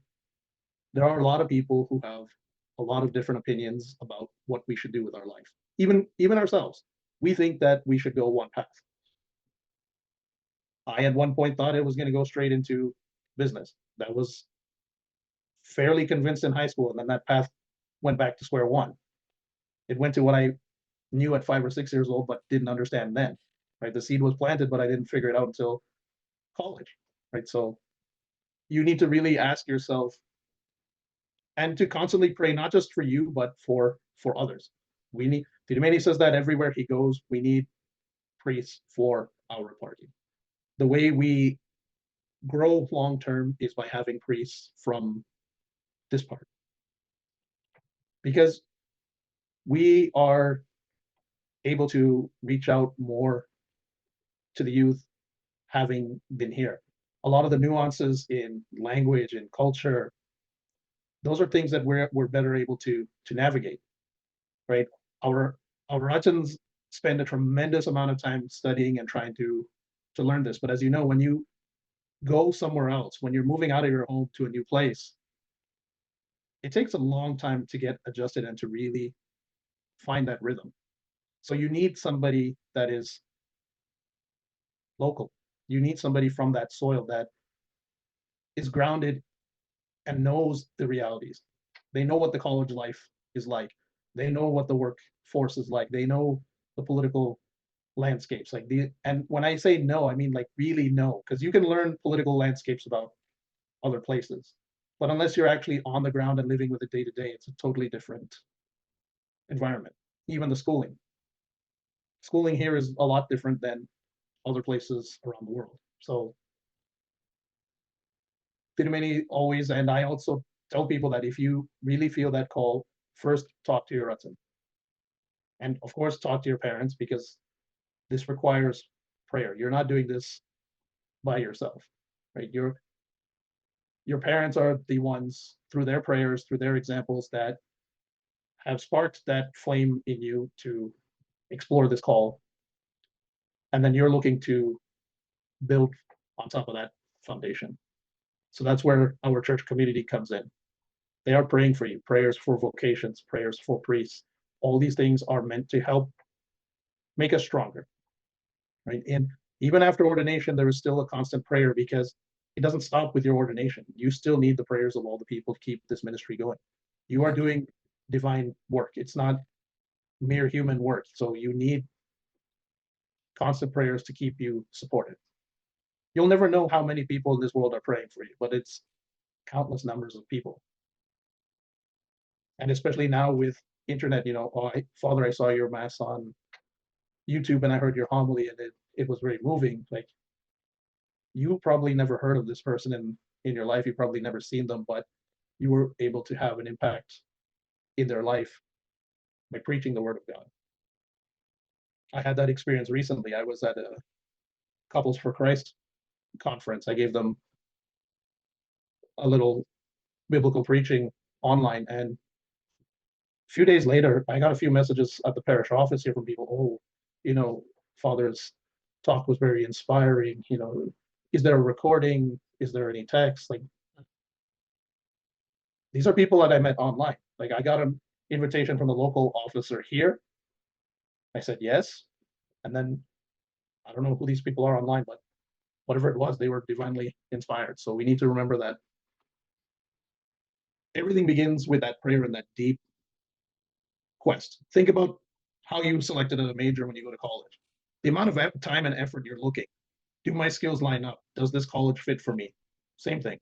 there are a lot of people who have a lot of different opinions about what we should do with our life. Even ourselves, we think that we should go one path. I at one point thought it was going to go straight into business. That was fairly convinced in high school, and then that path went back to square one. It went to what I knew at 5 or 6 years old, but didn't understand then. Right, the seed was planted, but I didn't figure it out until college. Right, so you need to really ask yourself, and to constantly pray, not just for you, but for others. We need. Filomeni says that everywhere he goes, we need priests for our party. The way we grow long term is by having priests from this part, because we are able to reach out more to the youth having been here. A lot of the nuances in language and culture, those are things that we're better able to navigate, right? Our Rajans spend a tremendous amount of time studying and trying to learn this. But as you know, when you go somewhere else, when you're moving out of your home to a new place, it takes a long time to get adjusted and to really find that rhythm. So you need somebody that is local. You need somebody from that soil that is grounded and knows the realities. They know what the college life is like. They know what the workforce is like. They know the political landscapes. And when I say no, I mean like really know, because you can learn political landscapes about other places, but unless you're actually on the ground and living with it day to day, it's a totally different environment. Even the schooling here is a lot different than other places around the world. So Tirumeni always, and I also tell people that if you really feel that call, first talk to your Ratsan. And of course, talk to your parents, because this requires prayer. You're not doing this by yourself, right? Your parents are the ones, through their prayers, through their examples, that have sparked that flame in you to explore this call. And then you're looking to build on top of that foundation. So that's where our church community comes in. They are praying for you, prayers for vocations, prayers for priests. All these things are meant to help make us stronger, right? And even after ordination, there is still a constant prayer, because it doesn't stop with your ordination. You still need the prayers of all the people to keep this ministry going. You are doing divine work. It's not mere human work. So you need constant prayers to keep you supported. You'll never know how many people in this world are praying for you, but it's countless numbers of people. And especially now with internet, Father, I saw your mass on YouTube and I heard your homily, and it was very moving. Like, you probably never heard of this person in your life. You probably never seen them, but you were able to have an impact in their life by preaching the word of God. I had that experience recently. I was at a Couples for Christ conference. I gave them a little biblical preaching online, and a few days later, I got a few messages at the parish office here from people. Oh, Father's talk was very inspiring. Is there a recording? Is there any text? Like, these are people that I met online. Like, I got an invitation from the local officer here. I said yes. And then I don't know who these people are online, but whatever it was, they were divinely inspired. So we need to remember that everything begins with that prayer and that deep quest. Think about how you selected a major when you go to college. The amount of time and effort you're looking. Do my skills line up? Does this college fit for me? Same thing.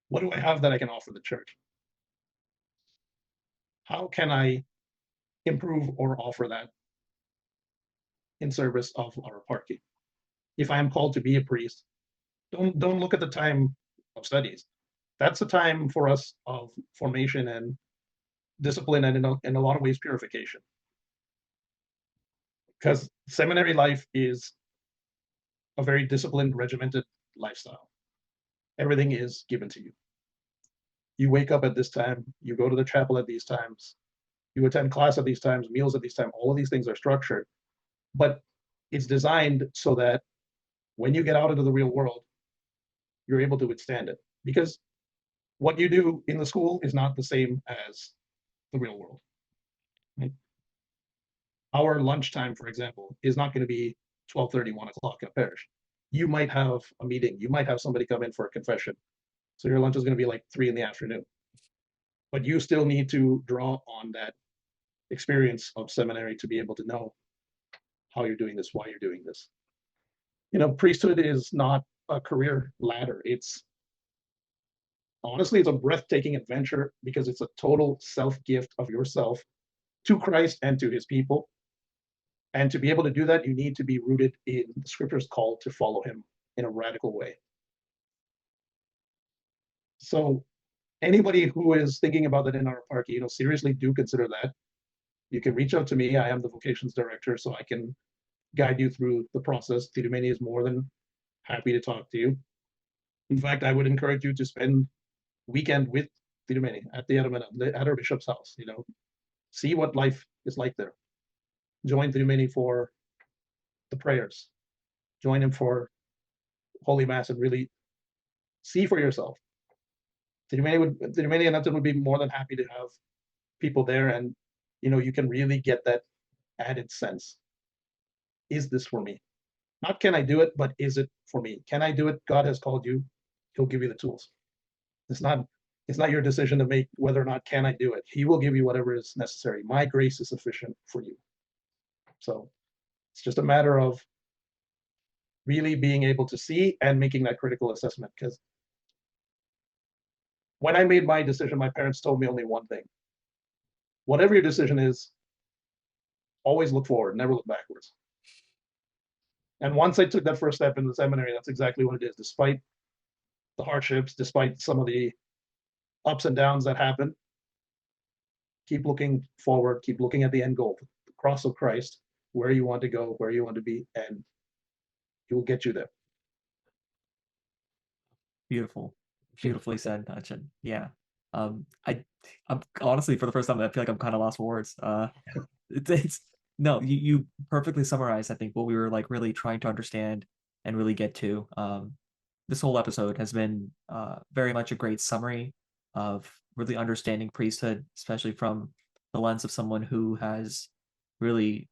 What do I have that I can offer the church? How can I improve or offer that in service of our party? If I am called to be a priest, don't look at the time of studies. That's a time for us of formation and discipline, and in a lot of ways purification. Because seminary life is a very disciplined, regimented lifestyle. Everything is given to you. You wake up at this time, you go to the chapel at these times, you attend class at these times, meals at these times. All of these things are structured, but it's designed so that when you get out into the real world, you're able to withstand it. Because what you do in the school is not the same as the real world. Right? Our lunchtime, for example, is not going to be 12:30, 1 o'clock at parish. You might have a meeting. You might have somebody come in for a confession. So your lunch is going to be like 3 in the afternoon. But you still need to draw on that experience of seminary to be able to know how you're doing this, why you're doing this. Priesthood is not a career ladder. Honestly, it's a breathtaking adventure, because it's a total self-gift of yourself to Christ and to his people. And to be able to do that, you need to be rooted in the scripture's call to follow him in a radical way. So anybody who is thinking about that in our party, seriously do consider that. You can reach out to me. I am the vocations director, so I can guide you through the process. Tirumeni is more than happy to talk to you. In fact, I would encourage you to spend weekend with Tirumeni at our bishop's house. See what life is like there. Join Tirumeni for the prayers. Join him for Holy Mass and really see for yourself. Tirumeni and Nathan would be more than happy to have people there, and you can really get that added sense. Is this for me? Not can I do it, but is it for me? Can I do it? God has called you. He'll give you the tools. It's not your decision to make whether or not can I do it. He will give you whatever is necessary. My grace is sufficient for you. So it's just a matter of really being able to see and making that critical assessment. Because when I made my decision, my parents told me only one thing. Whatever your decision is, always look forward, never look backwards. And once I took that first step in the seminary, that's exactly what it is. Despite the hardships, despite some of the ups and downs that happen, keep looking forward, keep looking at the end goal, the cross of Christ, where you want to go, where you want to be, and he will get you there. Beautiful. Beautifully said, Achin. Yeah. I'm honestly, for the first time, I feel like I'm kind of lost for words. It's no, you perfectly summarized, I think, what we were like really trying to understand and really get to. This whole episode has been very much a great summary of really understanding priesthood, especially from the lens of someone who has really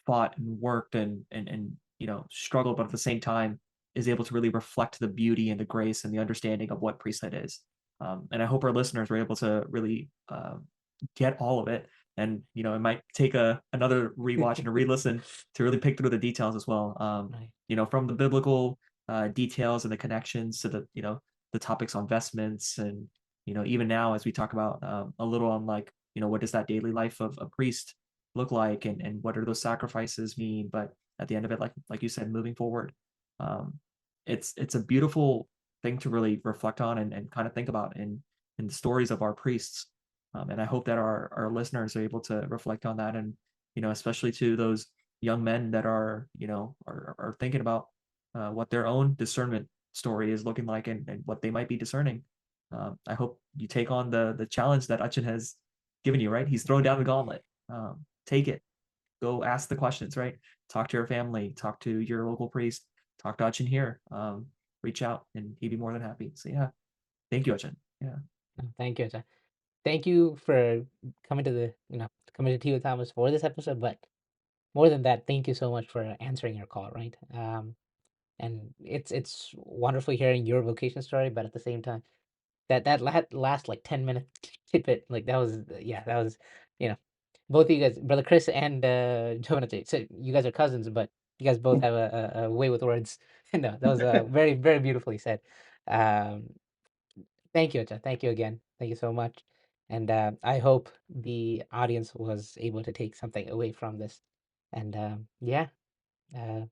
fought and worked and struggled, but at the same time is able to really reflect the beauty and the grace and the understanding of what priesthood is. And I hope our listeners were able to really get all of it. And it might take another rewatch and a re-listen to really pick through the details as well. Right. From the biblical details and the connections to the topics on vestments, and even now as we talk about a little on like what does that daily life of a priest look like, and what do those sacrifices mean? But at the end of it, like you said, moving forward, it's a beautiful thing to really reflect on and kind of think about in the stories of our priests. And I hope that our listeners are able to reflect on that, and especially to those young men that are are thinking about what their own discernment story is looking like, and what they might be discerning. I hope you take on the challenge that Achin has given you. Right, he's thrown down the gauntlet. Take it, go ask the questions. Right, talk to your family, talk to your local priest, talk to Achin here. Reach out, and he'd be more than happy. So yeah, thank you, Achin. Yeah. Thank you, Acha. Thank you for coming to coming to TWT Thomas for this episode. But more than that, thank you so much for answering your call, right? And it's wonderful hearing your vocation story, but at the same time, that last like 10-minute tidbit, like that was you know both of you guys, brother Chris and Jobin, so you guys are cousins, but you guys both have a way with words. No, that was very, very beautifully said. Um, Thank you, Acha. Thank you again. Thank you so much. And I hope the audience was able to take something away from this. And yeah,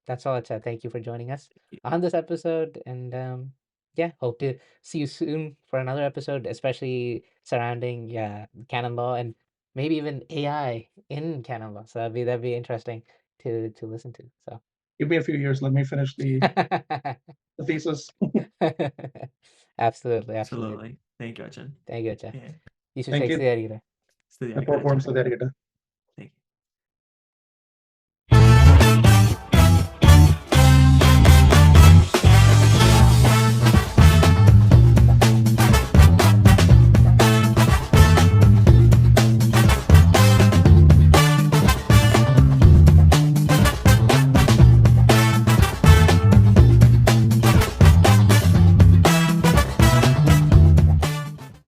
that's all, Acha. Thank you for joining us on this episode. And yeah, hope to see you soon for another episode, especially surrounding canon law and maybe even AI in canon law. So that'd be interesting to listen to. So Give me a few years. Let me finish the thesis. absolutely. Absolutely. Thank you, Achin. Thank you, Acha. Yeah. You should Thank say you. Sri. Study Por form, so there you go.